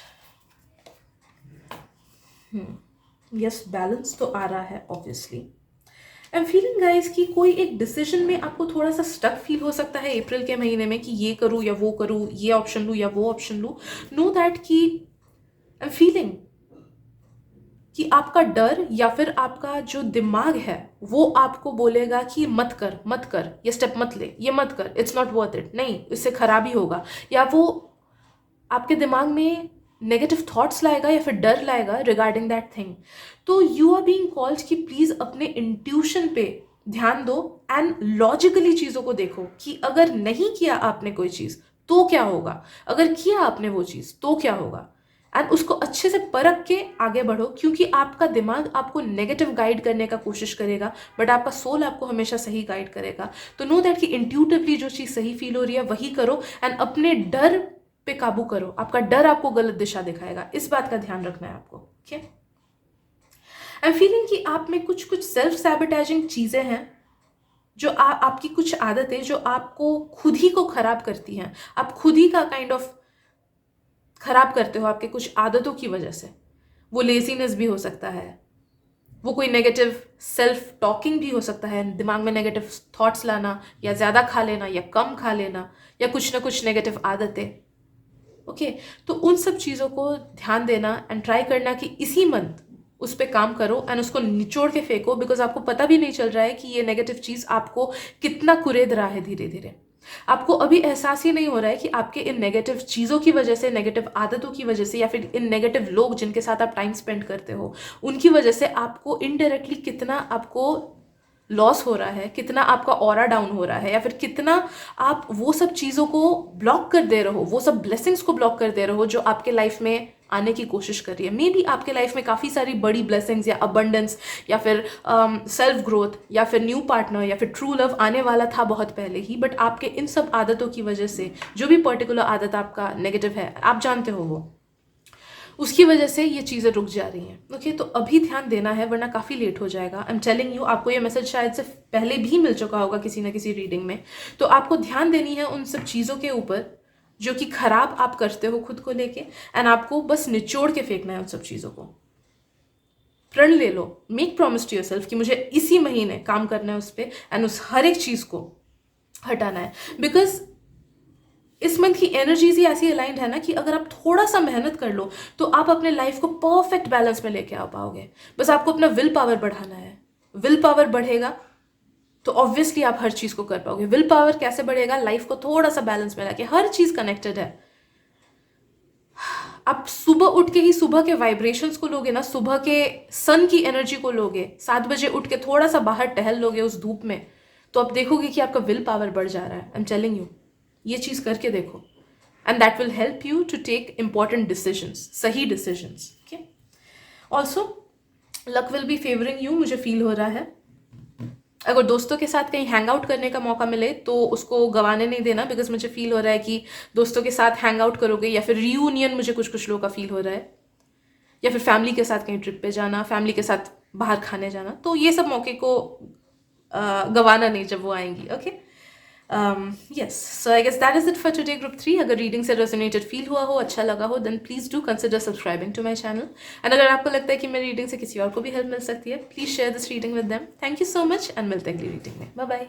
A: यस, बैलेंस तो आ रहा है obviously. I am feeling guys कि कोई एक डिसीजन में आपको थोड़ा सा स्टक फील हो सकता है अप्रैल के महीने में, कि ये करूँ या वो करूँ, ये ऑप्शन लूँ या वो ऑप्शन लूँ। नो दैट कि आई एम फीलिंग कि आपका डर या फिर आपका जो दिमाग है वो आपको बोलेगा कि मत कर मत कर, ये स्टेप मत ले, ये मत कर, इट्स नॉट वर्थ इट, नहीं इससे खराबी होगा, या वो आपके दिमाग में नेगेटिव थॉट्स लाएगा या फिर डर लाएगा रिगार्डिंग दैट थिंग। तो यू आर बीइंग कॉल्ड कि प्लीज अपने इंट्यूशन पे ध्यान दो एंड लॉजिकली चीजों को देखो कि अगर नहीं किया आपने कोई चीज तो क्या होगा, अगर किया आपने वो चीज तो क्या होगा, एंड उसको अच्छे से परख के आगे बढ़ो, क्योंकि आपका दिमाग आपको नेगेटिव गाइड करने का कोशिश करेगा बट आपका सोल आपको हमेशा सही गाइड करेगा। तो नो दैट कि इंट्यूटिवली जो चीज़ सही फील हो रही है वही करो, एंड अपने डर पे काबू करो। आपका डर आपको गलत दिशा दिखाएगा, इस बात का ध्यान रखना है आपको। ओके, आई एम फीलिंग कि आप में कुछ कुछ सेल्फ सैबोटेजिंग चीज़ें हैं, जो आपकी कुछ आदतें जो आपको खुद ही को खराब करती हैं, आप खुद ही का काइंड ऑफ खराब करते हो आपके कुछ आदतों की वजह से। वो लेजीनेस भी हो सकता है, वो कोई नेगेटिव सेल्फ टॉकिंग भी हो सकता है, दिमाग में नेगेटिव थॉट्स लाना, या ज़्यादा खा लेना या कम खा लेना, या कुछ ना कुछ नेगेटिव आदतें। ओके, तो उन सब चीज़ों को ध्यान देना एंड ट्राई करना कि इसी मंथ उस पर काम करो एंड उसको निचोड़ के फेंको, बिकॉज आपको पता भी नहीं चल रहा है कि ये नेगेटिव चीज़ आपको कितना कुरेद रहा है धीरे धीरे। आपको अभी एहसास ही नहीं हो रहा है कि आपके इन नेगेटिव चीज़ों की वजह से, नेगेटिव आदतों की वजह से, या फिर इन नेगेटिव लोग जिनके साथ आप टाइम स्पेंड करते हो उनकी वजह से आपको इनडायरेक्टली कितना आपको लॉस हो रहा है, कितना आपका ऑरा डाउन हो रहा है, या फिर कितना आप वो सब चीज़ों को ब्लॉक कर दे रहे हो, वो सब ब्लेसिंग्स को ब्लॉक कर दे रहे हो जो आपके लाइफ में आने की कोशिश कर रही है। मे बी आपके लाइफ में काफ़ी सारी बड़ी ब्लेसिंग्स या अबंडेंस या फिर सेल्फ ग्रोथ या फिर न्यू पार्टनर या फिर ट्रू लव आने वाला था बहुत पहले ही, बट आपके इन सब आदतों की वजह से, जो भी पर्टिकुलर आदत आपका नेगेटिव है, आप जानते हो वो, उसकी वजह से ये चीज़ें रुक जा रही हैं। ओके, तो अभी ध्यान देना है वरना काफ़ी लेट हो जाएगा। आई एम टेलिंग यू, आपको ये मैसेज शायद से पहले भी मिल चुका होगा किसी ना किसी रीडिंग में। तो आपको ध्यान देनी है उन सब चीज़ों के ऊपर जो कि खराब आप करते हो खुद को लेके, एंड आपको बस निचोड़ के फेंकना है उन सब चीज़ों को। प्रण ले लो, मेक प्रॉमिस टू योरसेल्फ कि मुझे इसी महीने काम करना है उस पर, एंड उस हर एक चीज़ को हटाना है। बिकॉज इस मंथ की एनर्जीज ही ऐसी अलाइंड है ना कि अगर आप थोड़ा सा मेहनत कर लो तो आप अपने लाइफ को परफेक्ट बैलेंस में लेके आ पाओगे। बस आपको अपना विल पावर बढ़ाना है। विल पावर बढ़ेगा तो ऑब्वियसली आप हर चीज़ को कर पाओगे। विल पावर कैसे बढ़ेगा? लाइफ को थोड़ा सा बैलेंस में लाके। हर चीज़ कनेक्टेड है। आप सुबह उठ के ही सुबह के वाइब्रेशंस को लोगे ना, सुबह के सन की एनर्जी को लोगे, 7 बजे उठ के थोड़ा सा बाहर टहल लोगे उस धूप में, तो आप देखोगे कि आपका विल पावर बढ़ जा रहा है। आई एम टेलिंग यू, ये चीज़ करके देखो, and that will help you to take important decisions, सही decisions. Okay, also luck will be favouring you, मुझे फील हो रहा है। अगर दोस्तों के साथ कहीं हैंग आउट करने का मौका मिले तो उसको गंवाने नहीं देना, बिकॉज मुझे फील हो रहा है कि दोस्तों के साथ हैंग आउट करोगे, या फिर रीयूनियन मुझे कुछ कुछ लोगों का फील हो रहा है, या फिर फैमिली के साथ कहीं ट्रिप पे जाना, फैमिली के साथ बाहर खाने जाना, तो ये सब मौके को गंवाना नहीं जब वो आएंगी। Okay, Yes, so I guess that is it for today, group 3. अगर रीडिंग से रेजोनेटेड फील हुआ हो, अच्छा लगा हो, then please do consider subscribing to my channel. And अगर आपको लगता है कि मेरी रीडिंग से किसी और को भी हेल्प मिल सकती है, please share this reading with them. Thank you so much and मिलते हैं अगली रीडिंग में. Bye bye.